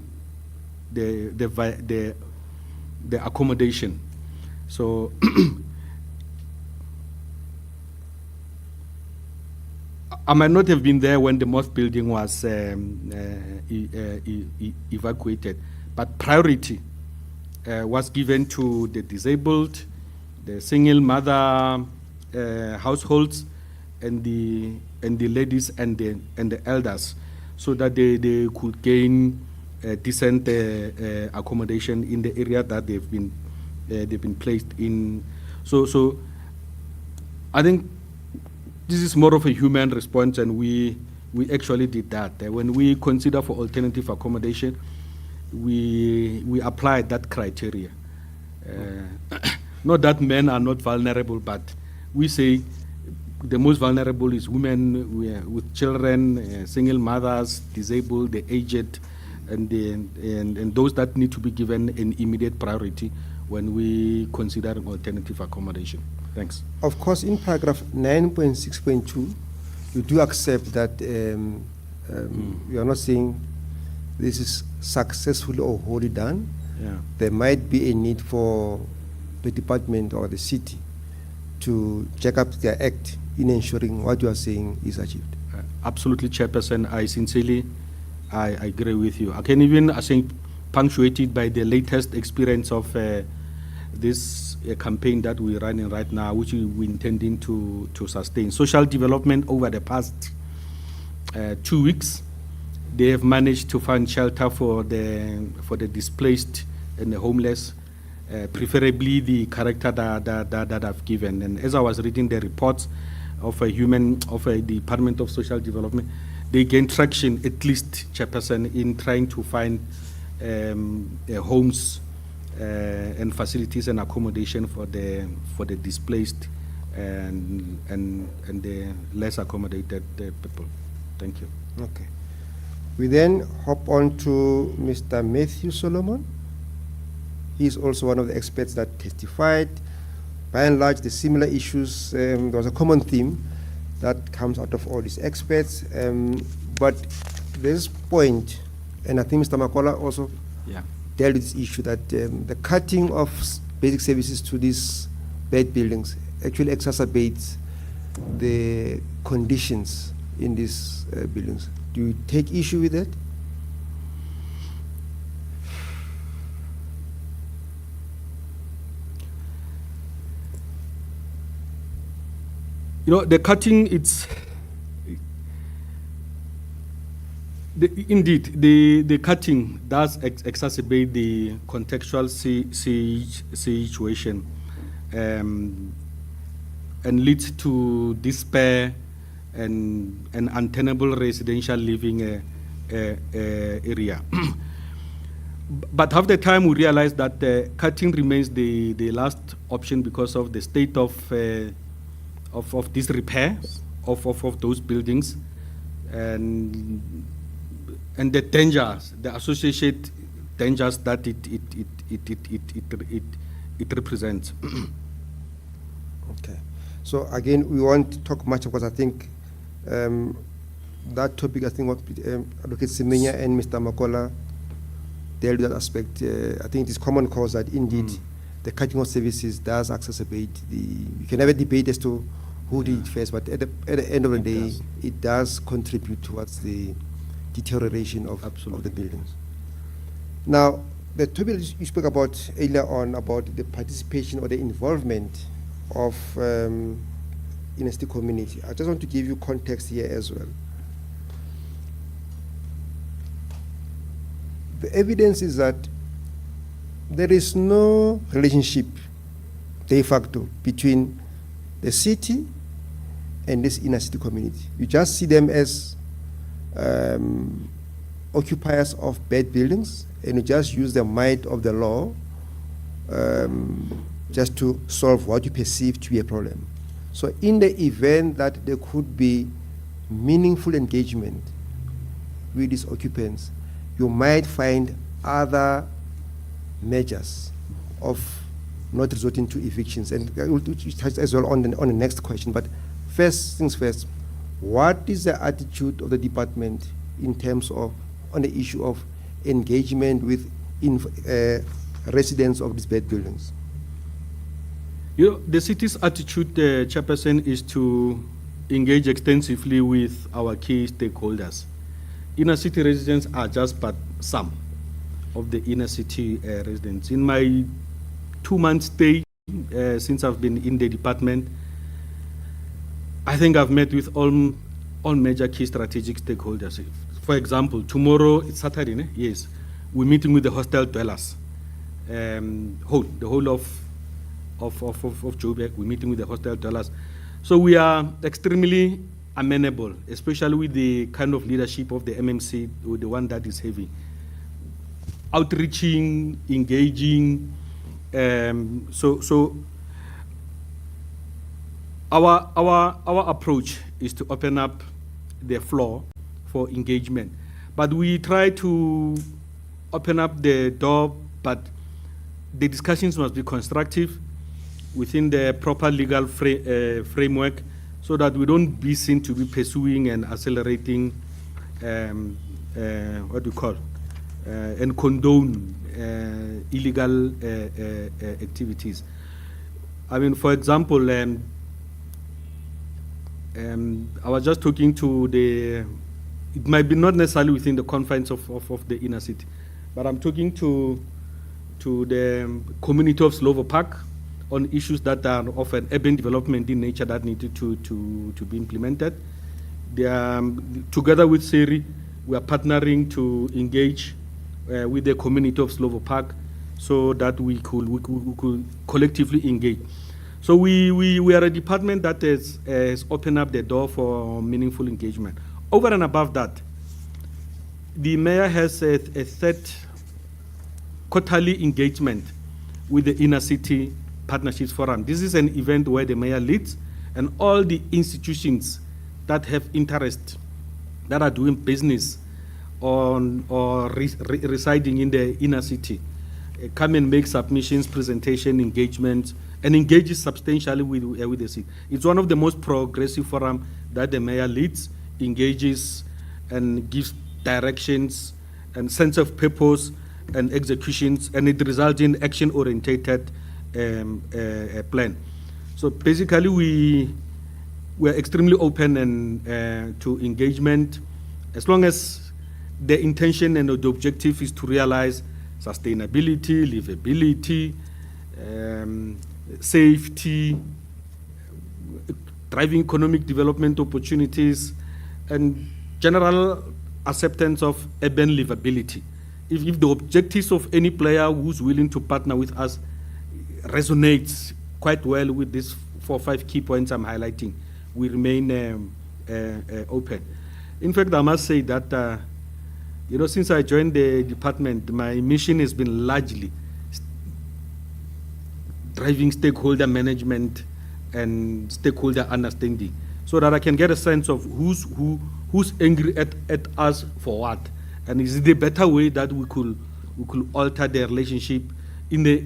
accommodation. So I might not have been there when the moth building was evacuated, but priority was given to the disabled, the single mother households, and the ladies and the elders, so that they could gain decent accommodation in the area that they've been placed in. So I think this is more of a human response, and we actually did that. When we consider for alternative accommodation, we applied that criteria. Not that men are not vulnerable, but we say the most vulnerable is women with children, single mothers, disabled, the aged, and those that need to be given an immediate priority when we consider alternative accommodation. Thanks. Of course, in paragraph 9.6.2, you do accept that you are not saying this is successfully or wholly done. Yeah. There might be a need for the department or the city to check up their act in ensuring what you are saying is achieved. Absolutely, Chairperson. I sincerely agree with you. I can even, I think, punctuate it by the latest experience of this campaign that we're running right now, which we're intending to sustain. Social development over the past 2 weeks, they have managed to find shelter for the displaced and the homeless, preferably the character that I've given. And as I was reading the reports of a Department of Social Development, they gain traction, at least, Chairperson, in trying to find homes and facilities and accommodation for the displaced and the less accommodated people. Thank you. Okay. We then hop on to Mr. Matthew Solomon. He's also one of the experts that testified. By and large, the similar issues, there was a common theme that comes out of all these experts. But this point, and I think Mr. Makola also dealt with this issue, that the cutting of basic services to these bed buildings actually exacerbates the conditions in these buildings. Do you take issue with that? You know, the cutting, indeed, the cutting does exacerbate the contextual situation and leads to despair and an untenable residential living area. But half the time we realize that cutting remains the last option because of the state of disrepair of those buildings and the dangers, the associated dangers that it it represents. Okay. So again, we won't talk much because I think that topic, I think what Advocate Semenya and Mr. Makola dealt with that aspect. I think it is common cause that indeed the cutting of services does exacerbate the. You can have a debate as to who did it first, but at the end of the day, it does contribute towards the deterioration of the buildings. Now, the topic you spoke about earlier on about the participation or the involvement of inner city community. I just want to give you context here as well. The evidence is that there is no relationship de facto between the city and this inner city community. You just see them as occupiers of bad buildings, and you just use the might of the law just to solve what you perceive to be a problem. So in the event that there could be meaningful engagement with these occupants, you might find other measures of not resorting to evictions. And I will touch as well on the next question. But first things first, what is the attitude of the department in terms of, on the issue of engagement with residents of these bad buildings? You know, the city's attitude, Chairperson, is to engage extensively with our key stakeholders. Inner city residents are just but some of the inner city residents. In my 2-month stay since I've been in the department, I think I've met with all major key strategic stakeholders. For example, tomorrow, it's Saturday, yes, we're meeting with the hostel dwellers. The whole of Joburg, we're meeting with the hostel dwellers. So we are extremely amenable, especially with the kind of leadership of the MMC, with the one that is heavy. Outreaching, engaging, so our approach is to open up the floor for engagement. But we try to open up the door, but the discussions must be constructive within the proper legal framework, so that we don't be seen to be pursuing and accelerating and condone illegal activities. I mean, for example, I was just talking to it might be not necessarily within the confines of the inner city, but I'm talking to the community of Slovo Park on issues that are of an urban development in nature that needed to be implemented. Together with SERI, we are partnering to engage with the community of Slovo Park so that we could collectively engage. So we are a department that has opened up the door for meaningful engagement. Over and above that, the mayor has a third quarterly engagement with the Inner City Partnerships Forum. This is an event where the mayor leads, and all the institutions that have interest, that are doing business on or residing in the inner city, come and make submissions, presentation, engagements, and engages substantially with the city. It's one of the most progressive forums that the mayor leads, engages, and gives directions and sense of purpose and executions, and it results in action-orientated plan. So basically, we're extremely open and to engagement, as long as the intention and the objective is to realize sustainability, livability, safety, driving economic development opportunities, and general acceptance of urban livability. If the objectives of any player who's willing to partner with us resonates quite well with these 4 or 5 key points I'm highlighting, we remain open. In fact, I must say that since I joined the department, my mission has been largely driving stakeholder management and stakeholder understanding, so that I can get a sense of who's angry at us for what, and is it a better way that we could alter the relationship in the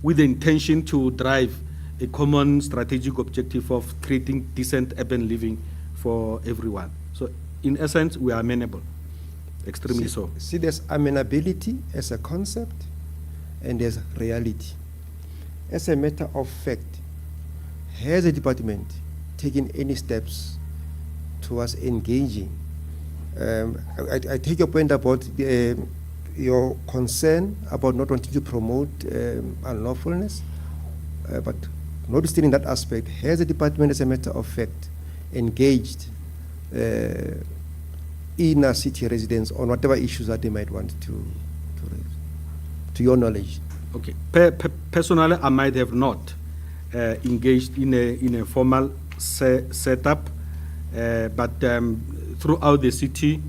with the intention to drive a common strategic objective of creating decent urban living for everyone. So, in essence, we are amenable, extremely so. See, there's amenability as a concept, and there's reality. As a matter of fact, has the department taken any steps towards engaging? I take your point about your concern about not wanting to promote unlawfulness, but notwithstanding that aspect, has the department, as a matter of fact, engaged inner city residents on whatever issues that they might want to raise, to your knowledge? Okay. Personally, I might have not engaged in a formal setup, but throughout the city,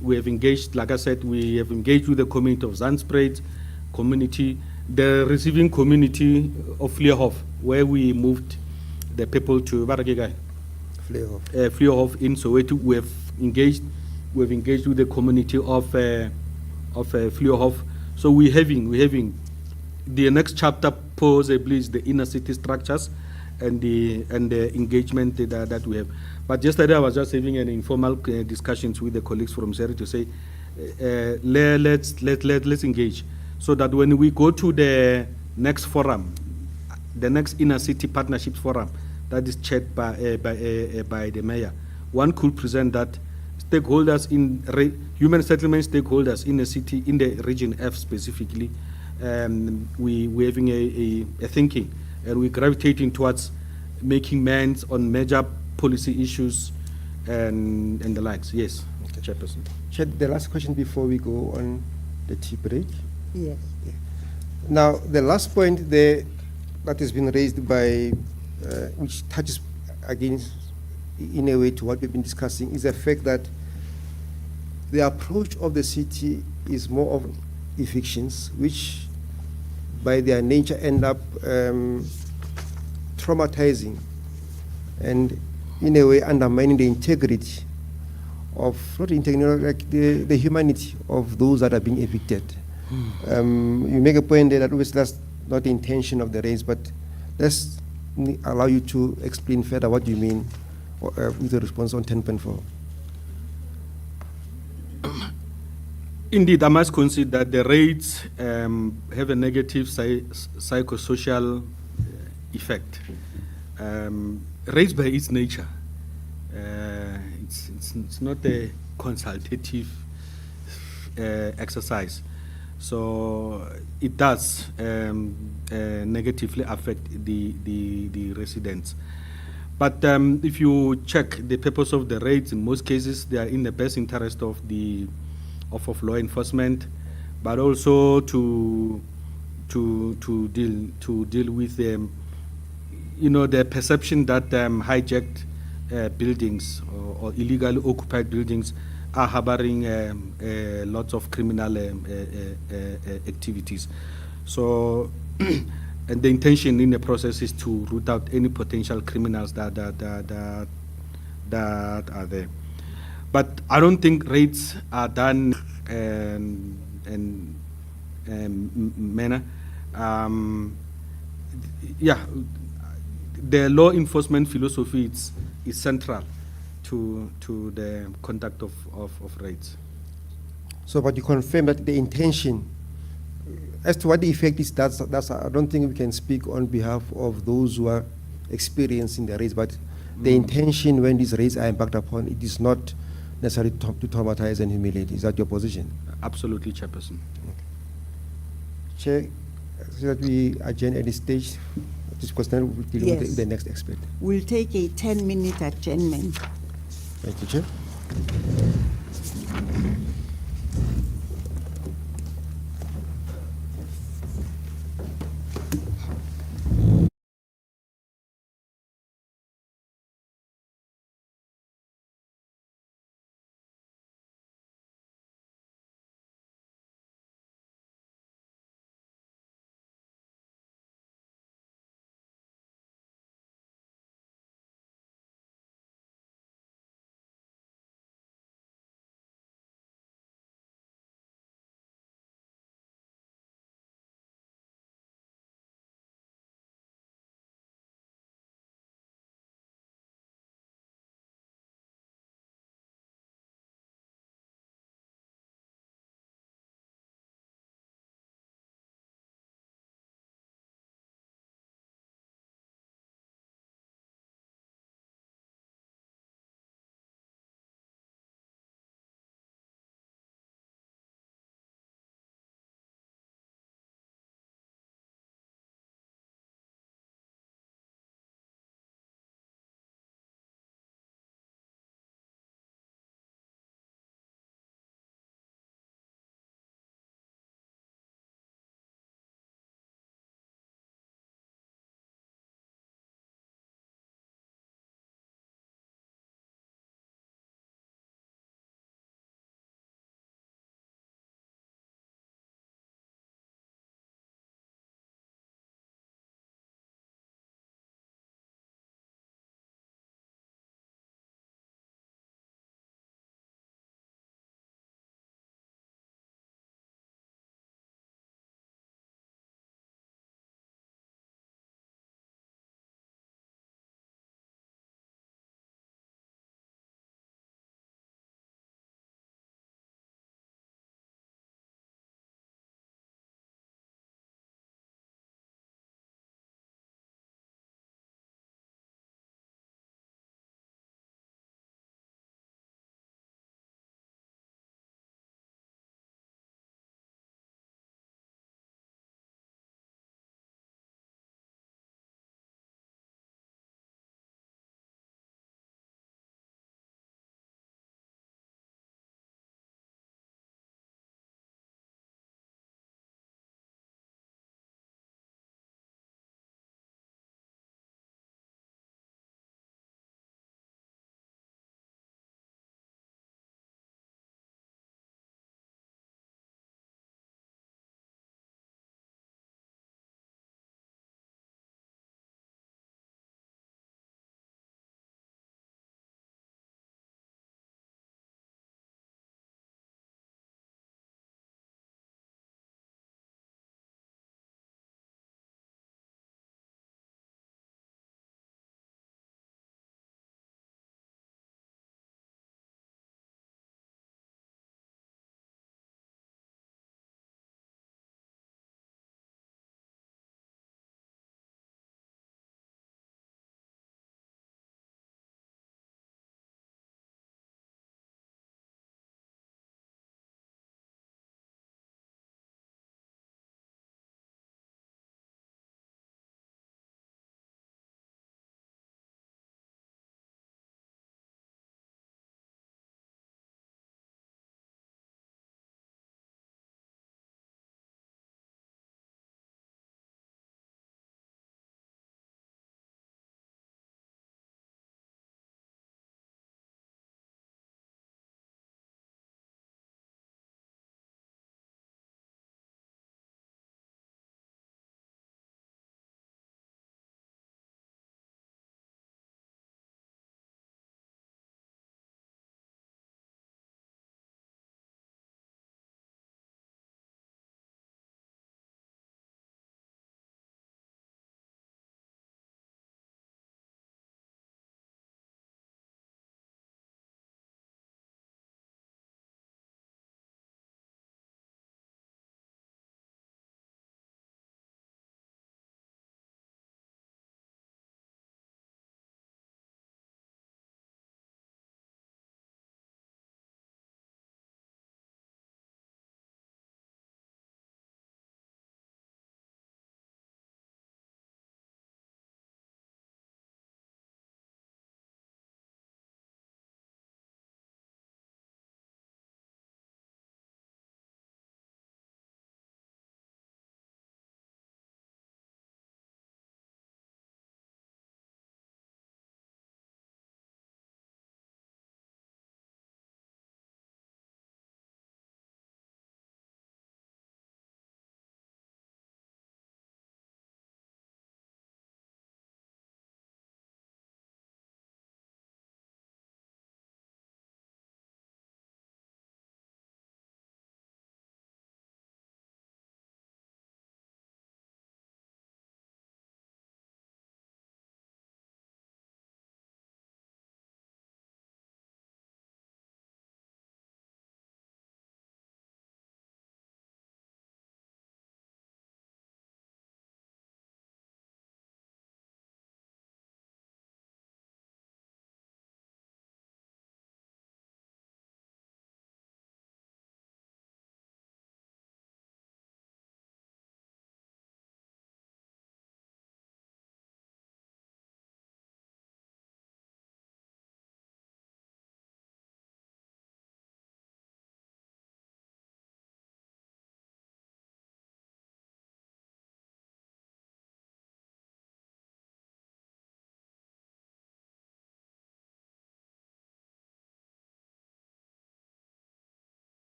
we have engaged. Like I said, we have engaged with the community of Zandspruit community, the receiving community of Vleehof, where we moved the people to Varagegai. Vleehof in Soweto. We have engaged with the community of Vleehof. So we're having the next chapter possibly is the inner city structures and the engagement that we have. But yesterday I was just having an informal discussions with the colleagues from Zeri to say let's engage, so that when we go to the next forum, the next inner city partnerships forum that is chaired by the mayor, one could present that stakeholders in human settlement stakeholders in the city, in the region F specifically, we're having a thinking, and we're gravitating towards making amends on major policy issues and the likes. Yes, okay. Chairperson. Chair, the last question before we go on the tea break. Yes. Yeah. Now, the last point there that has been raised by, which touches again in a way to what we've been discussing, is the fact that the approach of the city is more of evictions, which by their nature end up traumatizing and in a way undermining the integrity of, not the integrity, like the humanity of those that are being evicted. You make a point there that obviously that's not the intention of the raise, but let's allow you to explain further what you mean with the response on 10.4. Indeed, I must concede that the rates have a negative psychosocial effect. Rates by its nature, it's not a consultative exercise. So it does negatively affect the residents. But if you check the purpose of the raids, in most cases they are in the best interest of law enforcement, but also to deal with the perception that hijacked buildings or illegally occupied buildings are harboring lots of criminal activities. So, and the intention in the process is to root out any potential criminals that are there. But I don't think raids are done in manner. The law enforcement philosophy is central to the conduct of raids. So, but you confirm that the intention, as to what the effect is, that's I don't think we can speak on behalf of those who are experiencing the raids, but the intention when these raids are embarked upon, it is not necessarily to traumatize and humiliate. Is that your position? Absolutely, Chairperson. Okay. Chair, so that we adjourn at this stage, this question will deal Yes. with the next expert. We'll take a 10-minute adjournment. Thank you, Chair.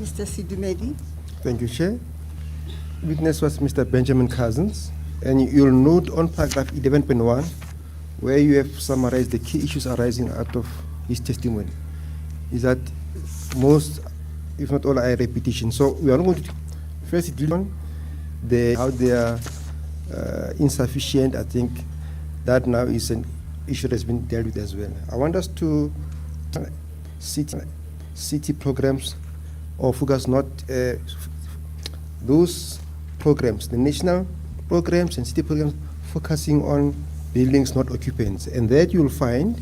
Mr. Sidumedi. Thank you, Chair. Witness was Mr. Benjamin Cousins, and you'll note on paragraph 11.1 where you have summarized the key issues arising out of his testimony, is that most, if not all, are repetition. So we are going to first deal on how they are insufficient. I think that now is an issue that's been dealt with as well. I want us to city programs or focus not those programs, the national programs and city programs focusing on buildings, not occupants. And that you'll find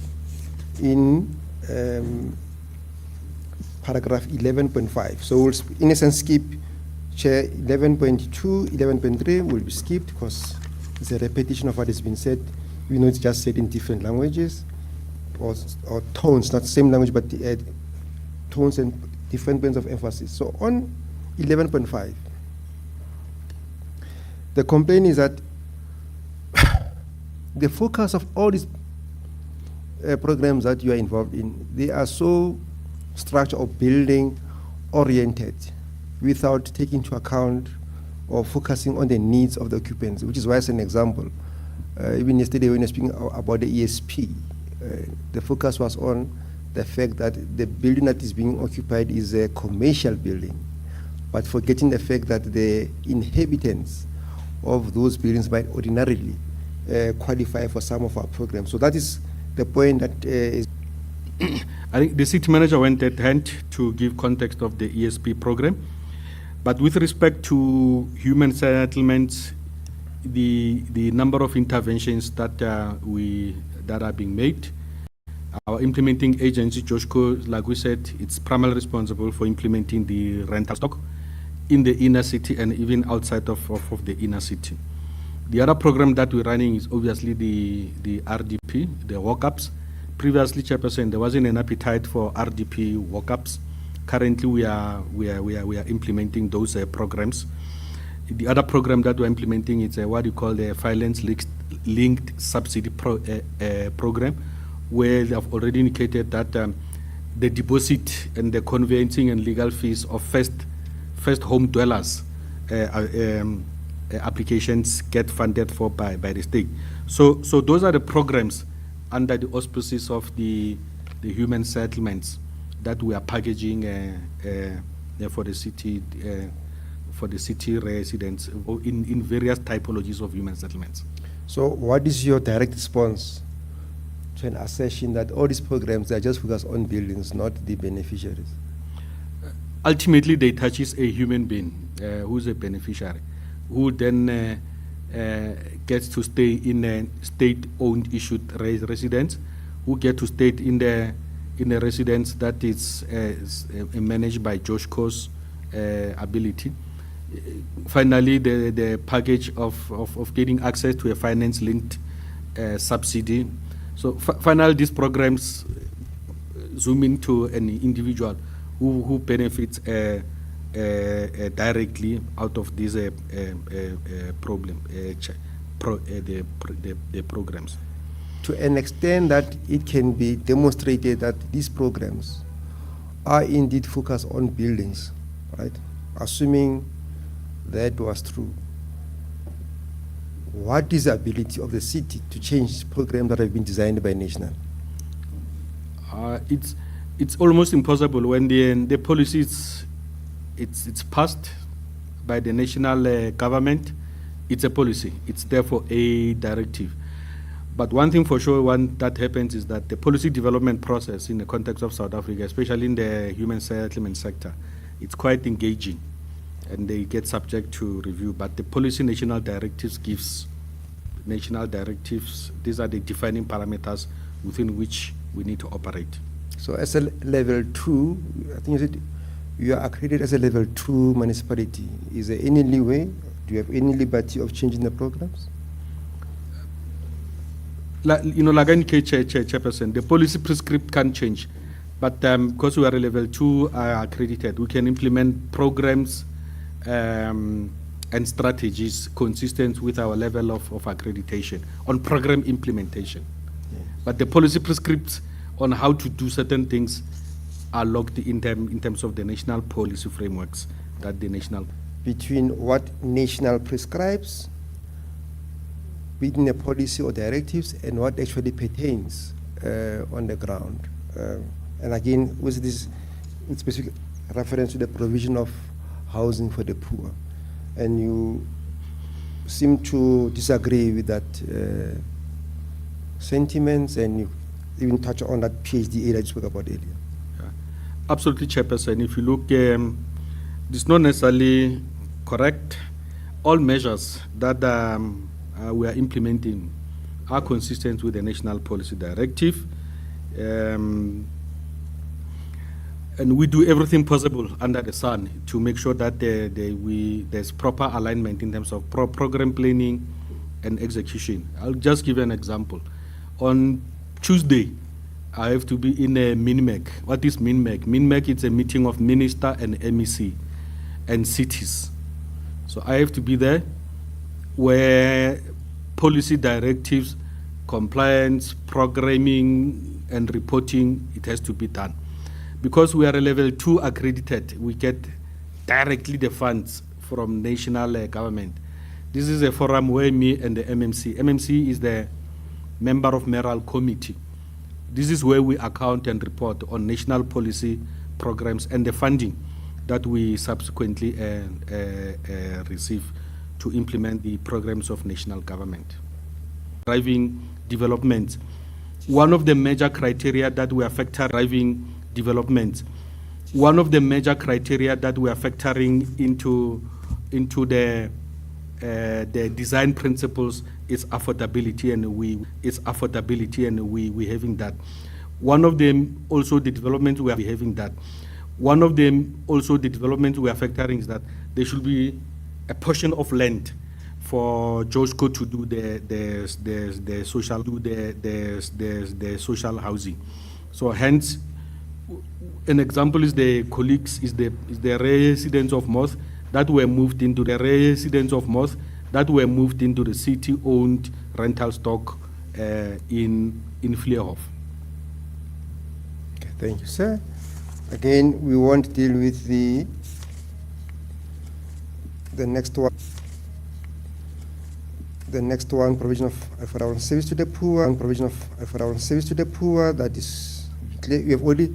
in paragraph 11.5. So we'll, in a sense, skip Chair 11.2, 11.3 will be skipped because it's a repetition of what has been said. We know it's just said in different languages or tones, not the same language, but tones and different points of emphasis. So on 11.5, the complaint is that the focus of all these programs that you are involved in, they are so structure or building oriented without taking into account or focusing on the needs of the occupants, which is why, as an example, even yesterday when we were speaking about the ESP, the focus was on the fact that the building that is being occupied is a commercial building, but forgetting the fact that the inhabitants of those buildings might ordinarily qualify for some of our programs. So that is the point that is. I think the city manager went at hand to give context of the ESP program. But with respect to human settlements, the number of interventions that are being made, our implementing agency, Joshko, like we said, it's primarily responsible for implementing the rental stock in the inner city and even outside of the inner city. The other program that we're running is obviously the RDP, the walk-ups. Previously, Chairperson, there wasn't an appetite for RDP walk-ups. Currently, we are implementing those programs. The other program that we're implementing is what you call the violence-linked subsidy program, where they have already indicated that the deposit and the conveyancing and legal fees of first home dwellers applications get funded for by the state. So those are the programs under the auspices of the human settlements that we are packaging for the city residents in various typologies of human settlements. So what is your direct response to an assertion that all these programs are just focused on buildings, not the beneficiaries? Ultimately, they touches a human being who's a beneficiary, who then gets to stay in a state-owned issued residence, who get to stay in a residence that is managed by Joshko's ability. Finally, the package of getting access to a finance-linked subsidy. So finally, these programs zoom into an individual who benefits directly out of this problem, the programs. To an extent that it can be demonstrated that these programs are indeed focused on buildings, right? Assuming that was true, what is the ability of the city to change programs that have been designed by National? It's almost impossible when the policy it's passed by the national government. It's a policy. It's therefore a directive. But one thing for sure, that happens is that the policy development process in the context of South Africa, especially in the human settlement sector, it's quite engaging, and they get subject to review. But the policy national directives gives national directives. These are the defining parameters within which we need to operate. So as a level 2, I think you said you are accredited as a level 2 municipality. Is there any leeway? Do you have any liberty of changing the programs? Like I indicate, Chairperson, the policy prescript can change, but because we are a level 2 accredited, we can implement programs and strategies consistent with our level of accreditation on program implementation. Yes. But the policy prescripts on how to do certain things are locked in terms of the national policy frameworks that the national. Between what national prescribes within a policy or directives and what actually pertains on the ground. And again, with this in specific reference to the provision of housing for the poor. And you seem to disagree with that sentiments, and you even touch on that PhD that you spoke about earlier. Yeah. Absolutely, Chairperson. If you look, it's not necessarily correct. All measures that we are implementing are consistent with the National Policy Directive. And we do everything possible under the sun to make sure that there's proper alignment in terms of program planning and execution. I'll just give you an example. On Tuesday, I have to be in a MINMEC. What is MINMEC? MINMEC is a meeting of minister and MEC and cities. So I have to be there where policy directives, compliance, programming, and reporting, it has to be done. Because we are a level 2 accredited, we get directly the funds from national government. This is a forum where me and the MMC is the member of mayoral committee. This is where we account and report on national policy programs and the funding that we subsequently receive to implement the programs of national government. Driving development. One of the major criteria that we are driving development. One of the major criteria that we are factoring into the design principles is affordability, and we having that. One of them also the development we are having that. One of them also the development we are factoring is that there should be a portion of land for Josco to do the social housing. So hence, an example is the colleagues is the residents of Moth that were moved into the city-owned rental stock in Vleehof. Okay, thank you, sir. Again, we want to deal with the next one. The next one, provision of affordable service to the poor, and provision of affordable service to the poor. That is, we have already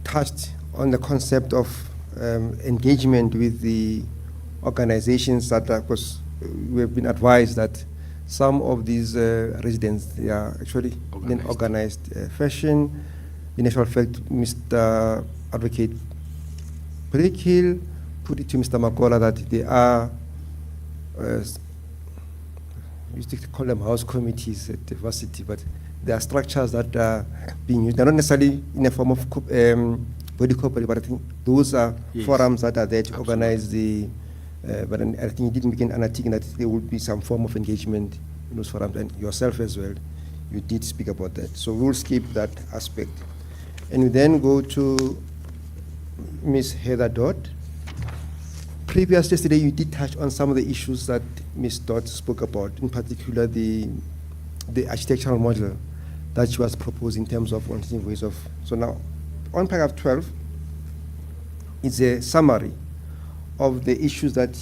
touched on the concept of engagement with the organizations that, of course, we have been advised that some of these residents, they are actually in an organized fashion. In actual fact, Mr. Advocate Prickhill put it to Mr. Makola that they are, we used to call them house committees at the varsity, but there are structures that are being used. They're not necessarily in a form of body corporate, but I think those are forums that are there to organize the, but I think you did make an article that there would be some form of engagement in those forums, and yourself as well, you did speak about that. So we'll skip that aspect. And we then go to Ms. Heather Dodd. Previously yesterday, you did touch on some of the issues that Ms. Dodd spoke about, in particular the architectural model that she was proposing in terms of alternative ways of. So now, on paragraph 12, it's a summary of the issues that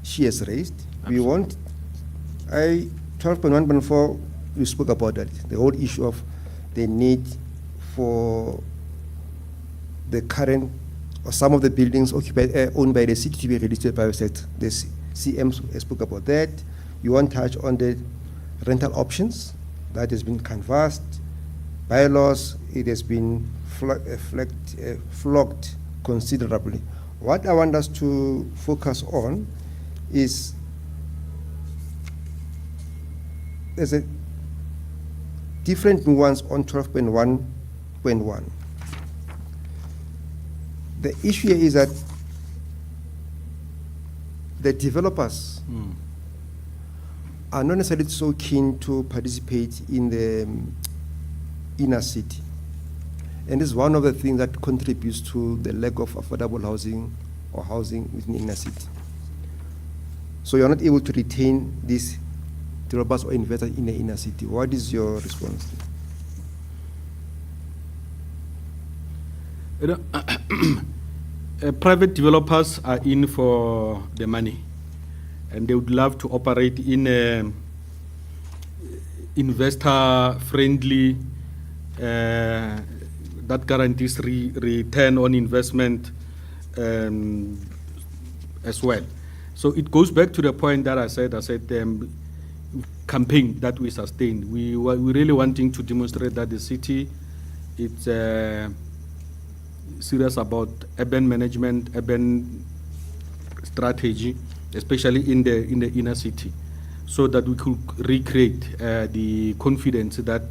she has raised. Absolutely. We want, 12.1.4, we spoke about that, the whole issue of the need for the current or some of the buildings occupied, owned by the city to be released to the private sector. The CM spoke about that. We want to touch on the rental options that has been canvassed. Bylaws, it has been flogged considerably. What I want us to focus on is there's a different nuance on 12.1.1. The issue here is that the developers are not necessarily so keen to participate in the inner city. And this is one of the things that contributes to the lack of affordable housing or housing within the inner city. So you're not able to retain these developers or investors in the inner city. What is your response? You know, private developers are in for the money, and they would love to operate in a investor-friendly that guarantees return on investment as well. So it goes back to the point that I said campaign that we sustained. We were really wanting to demonstrate that the city is serious about urban management, urban strategy, especially in the inner city, so that we could recreate the confidence that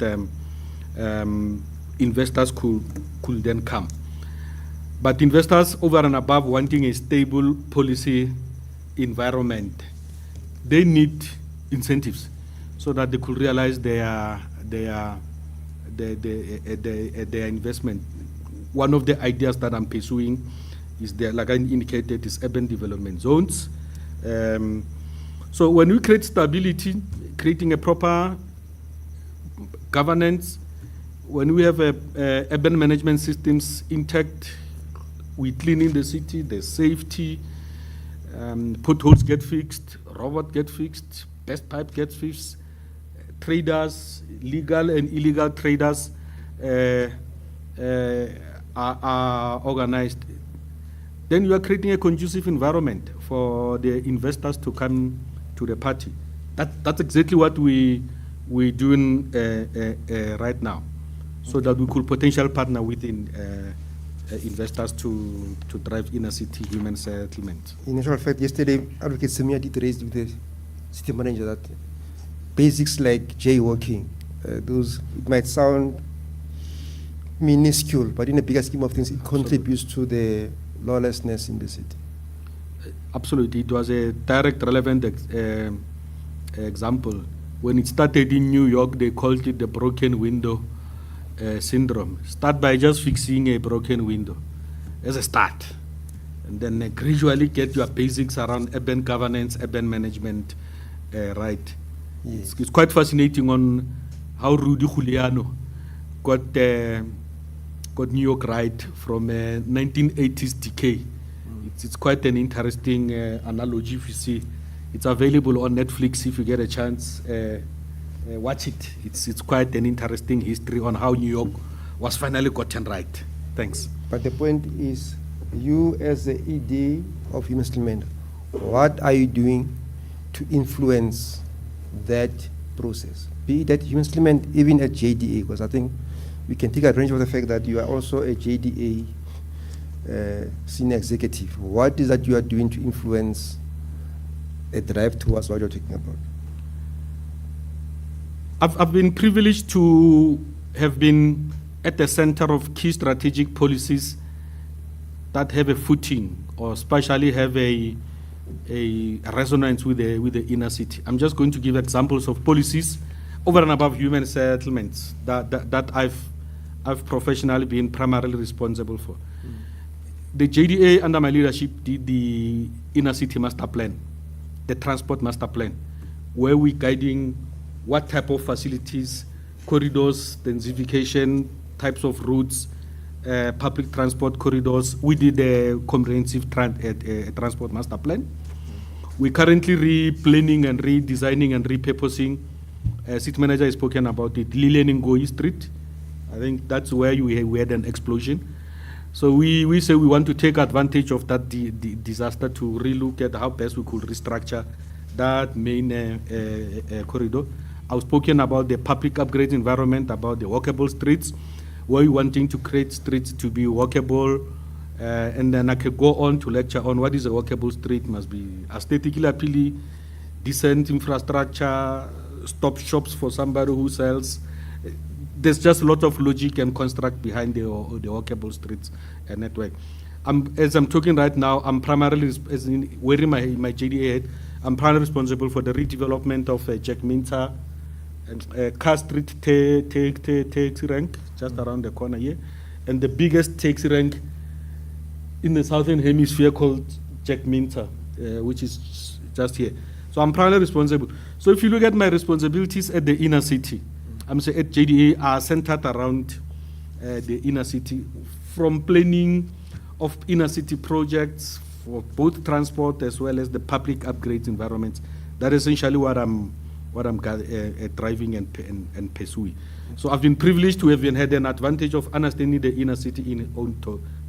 investors could then come. But investors, over and above wanting a stable policy environment, they need incentives so that they could realize their investment. One of the ideas that I'm pursuing is like I indicated, is urban development zones. So when we create stability, creating a proper governance, when we have urban management systems intact, we cleaning the city, there's safety, potholes get fixed, robot get fixed, best pipe gets fixed, traders, legal and illegal traders are organized. Then you are creating a conducive environment for the investors to come to the party. That's exactly what we're doing right now, so that we could potentially partner with investors to drive inner city human settlement. In actual fact, yesterday, Advocate Semia did raise with the city manager that basics like jaywalking, those, it might sound minuscule, but in the bigger scheme of things, it contributes to the lawlessness in the city. Absolutely, it was a direct relevant example. When it started in New York, they called it the broken window syndrome. Start by just fixing a broken window as a start, and then gradually get your basics around urban governance, urban management right. Yes. It's quite fascinating on how Rudy Giuliano got New York right from 1980s decay. It's quite an interesting analogy. If you see, it's available on Netflix if you get a chance. Watch it. It's quite an interesting history on how New York was finally gotten right. Thanks. But the point is, you as the ED of Human Settlement, what are you doing to influence that process? Be that Human Settlement, even at JDA, because I think we can take advantage of the fact that you are also a JDA senior executive. What is that you are doing to influence a drive towards what you're talking about? I've been privileged to have been at the center of key strategic policies that have a footing, or especially have a resonance with the inner city. I'm just going to give examples of policies over and above human settlements that I've professionally been primarily responsible for. The JDA under my leadership did the inner city master plan, the transport master plan, where we're guiding what type of facilities, corridors, densification, types of routes, public transport corridors. We did a comprehensive transport master plan. We're currently replanning and redesigning and repurposing. City manager has spoken about it, Lilian Ngoyi Street. I think that's where we had an explosion. So we say we want to take advantage of that disaster to relook at how best we could restructure that main corridor. I've spoken about the public upgrade environment, about the walkable streets, where we're wanting to create streets to be walkable, and then I could go on to lecture on what is a walkable street. Must be aesthetically appealing, decent infrastructure, stop shops for somebody who sells. There's just a lot of logic and construct behind the walkable streets network. As I'm talking right now, I'm primarily, wearing my JDA head, I'm primarily responsible for the redevelopment of Jack Minter and Car Street taxi rank, just around the corner here, and the biggest taxi rank in the southern hemisphere called Jack Minter, which is just here. So I'm primarily responsible. So if you look at my responsibilities at the inner city, I'm saying at JDA are centered around the inner city, from planning of inner city projects for both transport as well as the public upgrades environments. That is essentially what I'm driving and pursuing. So I've been privileged to have had an advantage of understanding the inner city in its own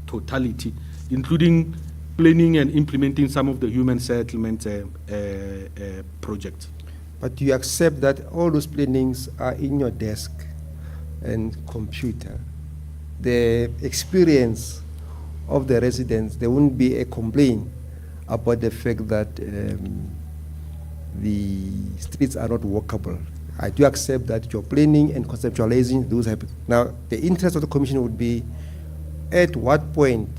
totality, including planning and implementing some of the human settlement projects. But you accept that all those plannings are in your desk and computer. The experience of the residents, there wouldn't be a complaint about the fact that the streets are not walkable. I do accept that you're planning and conceptualizing those happen. Now, the interest of the commission would be, at what point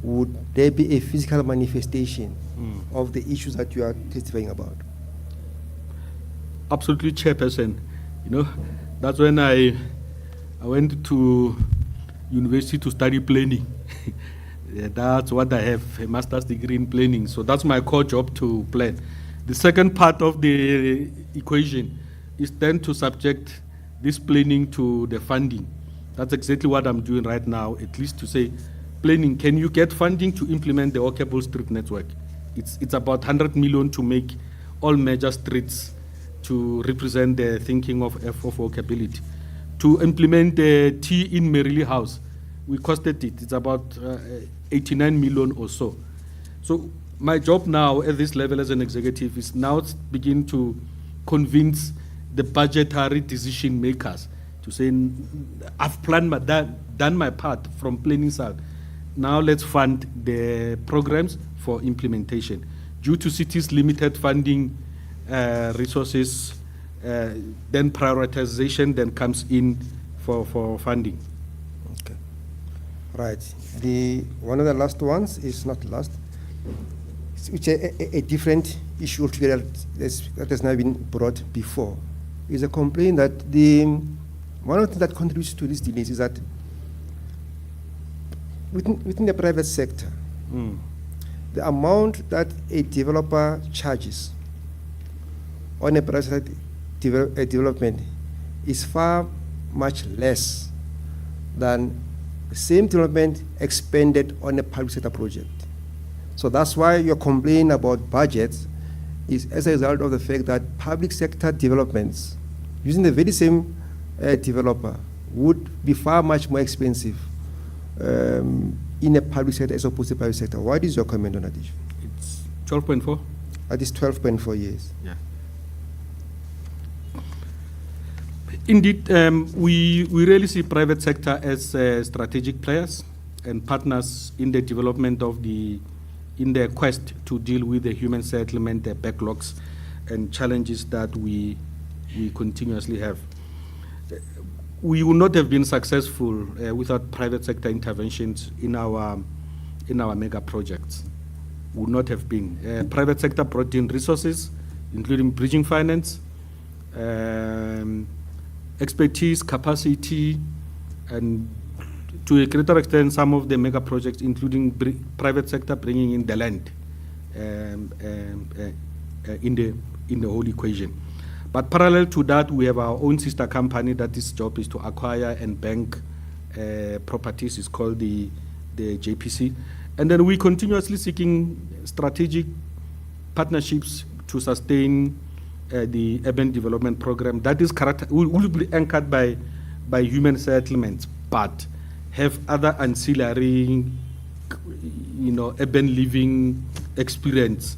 would there be a physical manifestation of the issues that you are testifying about? Absolutely, Chairperson. You know, that's when I went to university to study planning. Yeah, that's what I have, a master's degree in planning. So that's my core job, to plan. The second part of the equation is then to subject this planning to the funding. That's exactly what I'm doing right now, at least to say, planning, can you get funding to implement the walkable street network? It's about 100 million to make all major streets to represent the thinking of walkability. To implement the T in Merrily House, we costed it. It's about 89 million or so. So my job now at this level as an executive is now begin to convince the budgetary decision makers to say, I've planned done my part from planning side. Now let's fund the programs for implementation. Due to cities' limited funding resources, then prioritization then comes in for funding. Okay. Right. One of the last ones is not last, which a different issue altogether that has now been brought before, is a complaint that one of the things that contributes to these delays is that within the private sector, the amount that a developer charges on a private development is far much less than the same development expended on a public sector project. So that's why your complaint about budgets is as a result of the fact that public sector developments using the very same developer would be far much more expensive in a public sector as opposed to private sector. What is your comment on that issue? It's 12.4. That is 12.4 years. Yeah. Indeed, we really see private sector as strategic players and partners in the development of in their quest to deal with the human settlement, the backlogs and challenges that we continuously have. We would not have been successful without private sector interventions in our mega projects. Would not have been. Private sector brought in resources, including bridging finance, expertise, capacity, and to a greater extent, some of the mega projects, including private sector bringing in the land in the whole equation. But parallel to that, we have our own sister company that its job is to acquire and bank properties. It's called the JPC. And then we continuously seeking strategic partnerships to sustain the urban development program that is will be anchored by human settlements, but have other ancillary, urban living experience,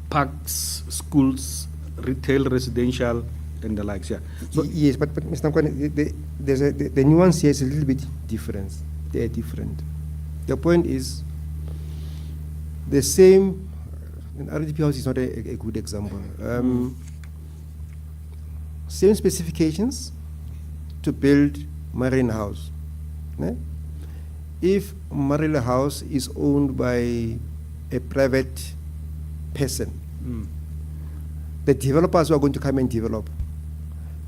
parks, schools, retail, residential, and the likes. Yeah. So yes, but Mr. Nkwane, the nuance here is a little bit different. They are different. The point is the same. And RDP house is not a good example. Same specifications to build marine house. If marine house is owned by a private person, the developers who are going to come and develop,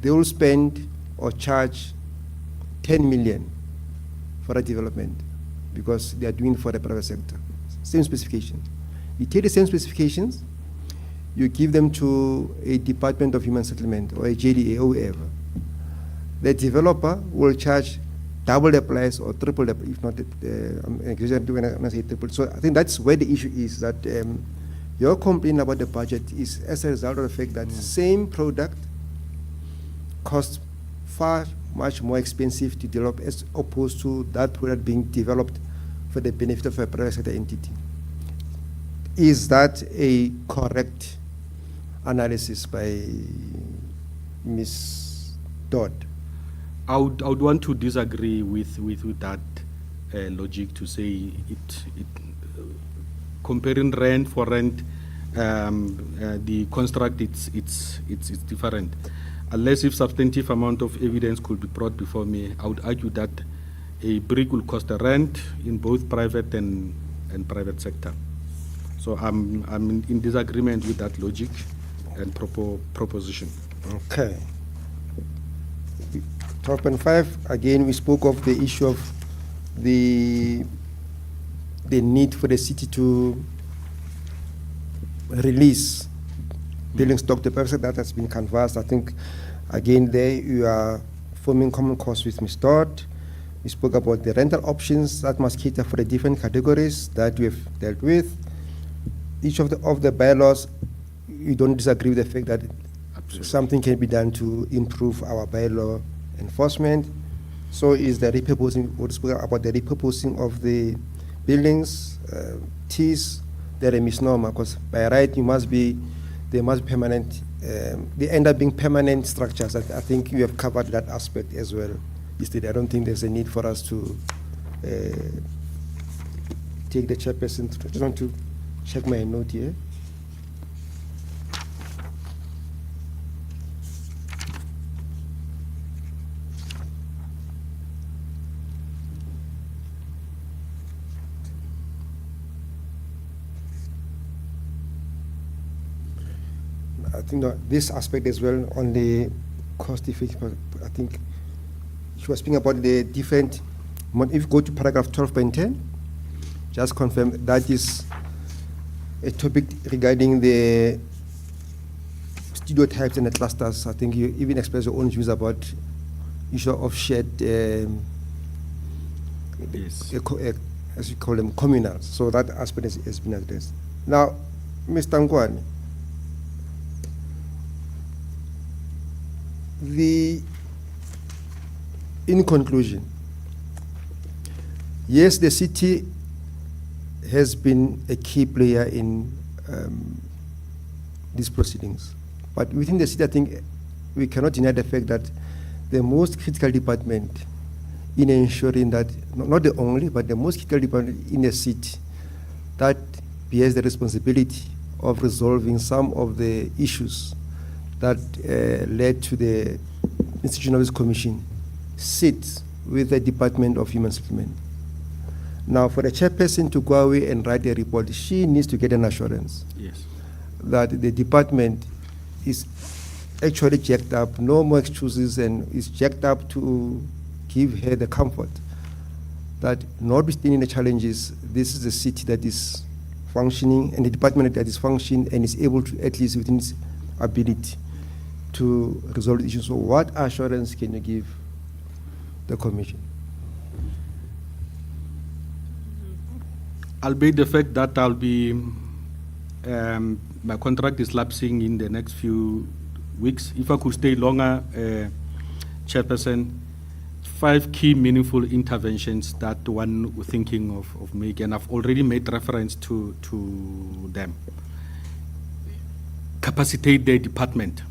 they will spend or charge 10 million for a development because they are doing it for the private sector. Same specification. You take the same specifications, you give them to a Department of Human Settlement or a JDA or whoever. The developer will charge double the price or triple the, if not, I'm exaggerating when I say triple. So I think that's where the issue is, that your complaint about the budget is as a result of the fact that same product costs far much more expensive to develop as opposed to that product being developed for the benefit of a private sector entity. Is that a correct analysis by Ms. Dodd? I would want to disagree with that logic to say comparing rent for rent, the construct it's different. Unless if substantive amount of evidence could be brought before me, I would argue that a brick will cost a rent in both private and private sector. So I'm in disagreement with that logic and proposition. Okay. 12.5, again, we spoke of the issue of the need for the city to release building stock to the private sector that has been canvassed. I think, again, there you are forming common cause with Ms. Dodd. We spoke about the rental options that must cater for the different categories that we have dealt with. Each of the bylaws, you don't disagree with the fact that something can be done to improve our bylaw enforcement. So is the repurposing, we spoke about the repurposing of the buildings, T's, they're a misnomer, because by right they must be permanent, they end up being permanent structures. I think you have covered that aspect as well. Instead, I don't think there's a need for us to take the chairperson. I just want to check my note here. I think that this aspect as well on the cost effective, I think she was speaking about the different, if you go to paragraph 12.10, just confirm that is a topic regarding the studio types and the clusters. I think you even express your own views about issue of shared, Yes. as you call them, communals. So that aspect has been addressed. Now, Mr. Ngwane, in conclusion, yes, the city has been a key player in these proceedings. But within the city, I think we cannot deny the fact that the most critical department in ensuring that, not the only, but the most critical department in the city that bears the responsibility of resolving some of the issues that led to the Institution of this Commission sits with the Department of Human Settlement. Now, for the chairperson to go away and write a report, she needs to get an assurance that the department is actually jacked up, no more excuses, and is jacked up to give her the comfort that, notwithstanding the challenges, this is a city that is functioning and a department that is functioning and is able to, at least within its ability, to resolve the issue. So what assurance can you give the Commission? Albeit the fact that I'll be, my contract is lapsing in the next few weeks. If I could stay longer, Chairperson, 5 key meaningful interventions that one was thinking of making, and I've already made reference to them. Capacitate the department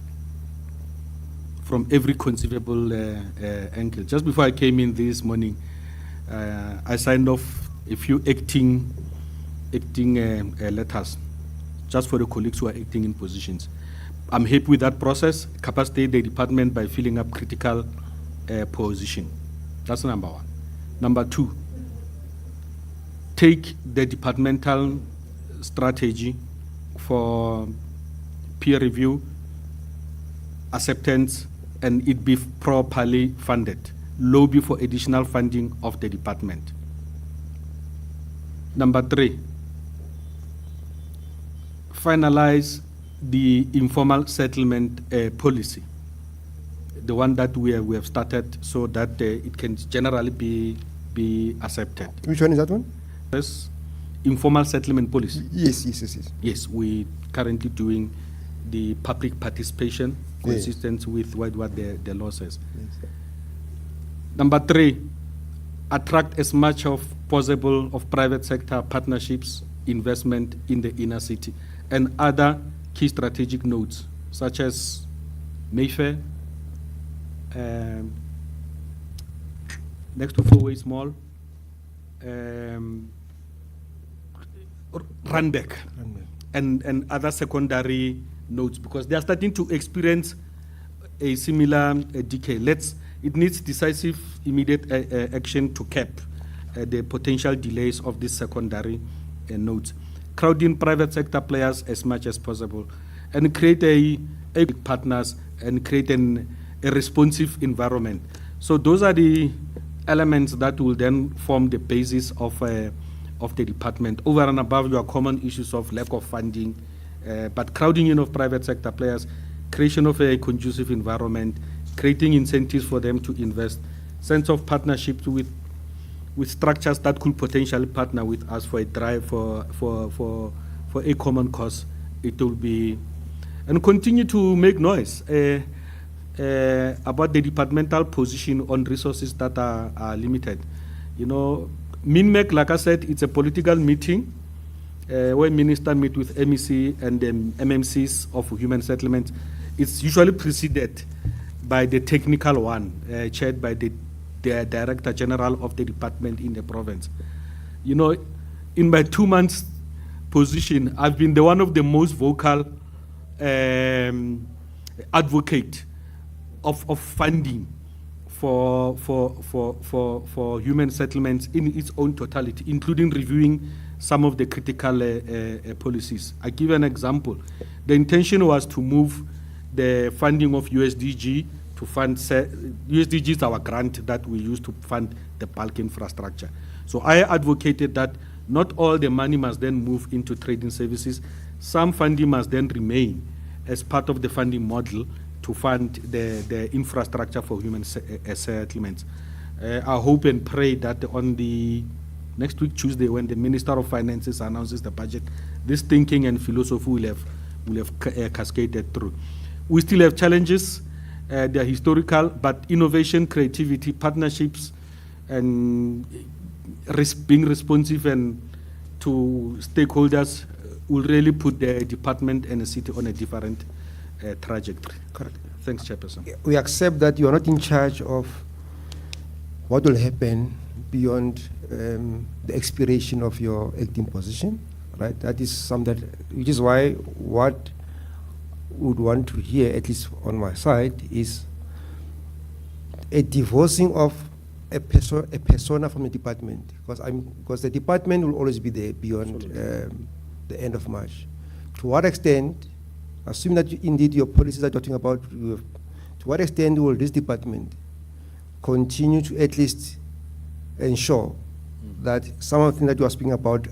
from every conceivable angle. Just before I came in this morning, I signed off a few acting letters just for the colleagues who are acting in positions. I'm happy with that process. Capacitate the department by filling up critical position. That's number 1. Number 2, take the departmental strategy for peer review, acceptance, and it be properly funded. Lobby for additional funding of the department. Number 3, finalize the informal settlement policy. the one that we have started, so that it can generally be accepted. Which one is that one? Yes, informal settlement policy. Yes. Yes, we currently doing the public participation consistent with what the law says. Yes. Number 3, attract as much of possible of private sector partnerships, investment in the inner city, and other key strategic nodes such as Mayfair, next to Fourways Mall, Randbeck, and other secondary nodes, because they are starting to experience a similar decay. It needs decisive, immediate action to cap the potential delays of these secondary nodes. Crowding private sector players as much as possible, and create a partners and create a responsive environment. So those are the elements that will then form the basis of the department, over and above your common issues of lack of funding, but crowding in of private sector players, creation of a conducive environment, creating incentives for them to invest, sense of partnership with structures that could potentially partner with us for a drive for a common cause. It will be, and continue to make noise about the departmental position on resources that are limited. You know, MINMEC, like I said, it's a political meeting where ministers meet with MEC and MMCs of human settlements. It's usually preceded by the technical one, chaired by the Director General of the department in the province. You know, in my 2 months position, I've been the one of the most vocal advocate of funding for human settlements in its own totality, including reviewing some of the critical policies. I give an example. The intention was to move the funding of USDG to fund, USDG is our grant that we use to fund the bulk infrastructure. So I advocated that not all the money must then move into trading services. Some funding must then remain as part of the funding model to fund the infrastructure for human settlements. I hope and pray that on the next week, Tuesday, when the Minister of Finances announces the budget, this thinking and philosophy will have cascaded through. We still have challenges. They are historical, but innovation, creativity, partnerships, and being responsive and to stakeholders will really put the department and the city on a different trajectory. Correct. Thanks, Chairperson. We accept that you are not in charge of what will happen beyond the expiration of your acting position, right? That is something which is why what would want to hear, at least on my side, is a divorcing of a persona from the department, because the department will always be there beyond the end of March. To what extent, assuming that indeed your policies are talking about, to what extent will this department continue to at least ensure that some of the things that you are speaking about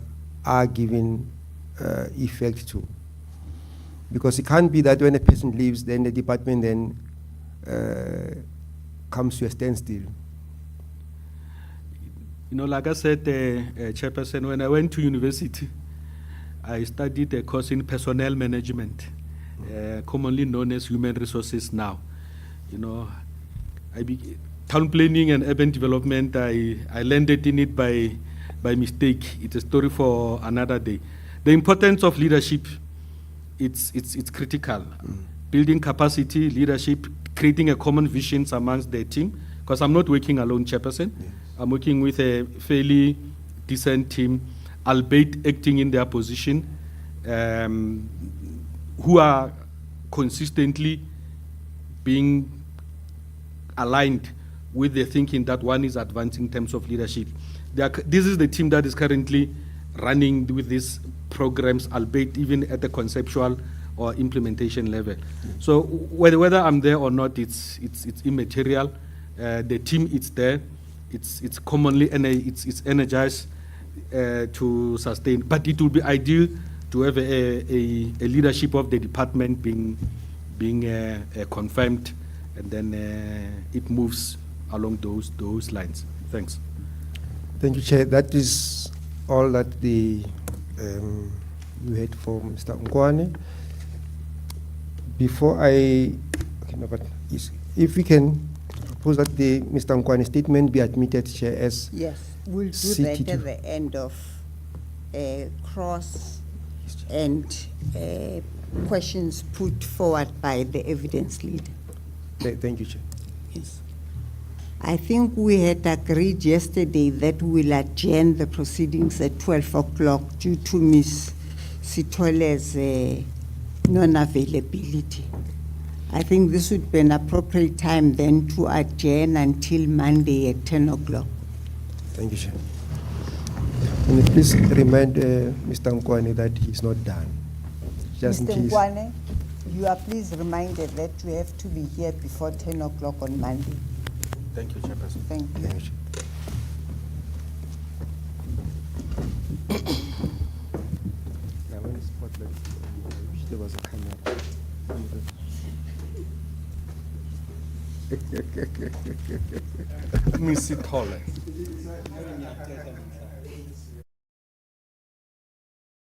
are given effect to? Because it can't be that when a person leaves, then the department then comes to a standstill. You know, like I said, Chairperson, when I went to university, I studied a course in personnel management, commonly known as human resources now. You know, town planning and urban development, I landed in it by mistake. It's a story for another day. The importance of leadership, it's critical. Building capacity, leadership, creating a common vision amongst the team, because I'm not working alone, Chairperson. Yes. I'm working with a fairly decent team, albeit acting in their position, who are consistently being aligned with the thinking that one is advancing in terms of leadership. This is the team that is currently running with these programs, albeit even at the conceptual or implementation level. So whether I'm there or not, it's immaterial. The team is there. It's commonly it's energized to sustain. But it would be ideal to have a leadership of the department being confirmed and then it moves along those lines. Thanks. Thank you, Chair. That is all that we had for Mr. Nkwane. Before okay, no, but if we can propose that the Mr. Nkwane statement be admitted, Chair, as Yes, we'll do City that at to- the end of cross and questions put forward by the evidence leader. Thank you, Chair. Yes. I think we had agreed yesterday that we'll adjourn the proceedings at 12 o'clock due to Ms. Sitole's non-availability. I think this would be an appropriate time then to adjourn until Monday at 10 o'clock. Thank you, Chair. Can you please remind Mr. Nkwane that he's not done? Just in Mr. case. Nkwane, you are please reminded that you have to be here before 10 o'clock on Monday. Thank you, Chairperson. Thank you. Thank you, Chair. Yeah, when the spotlight, I wish there was a camera. Miss Sithole.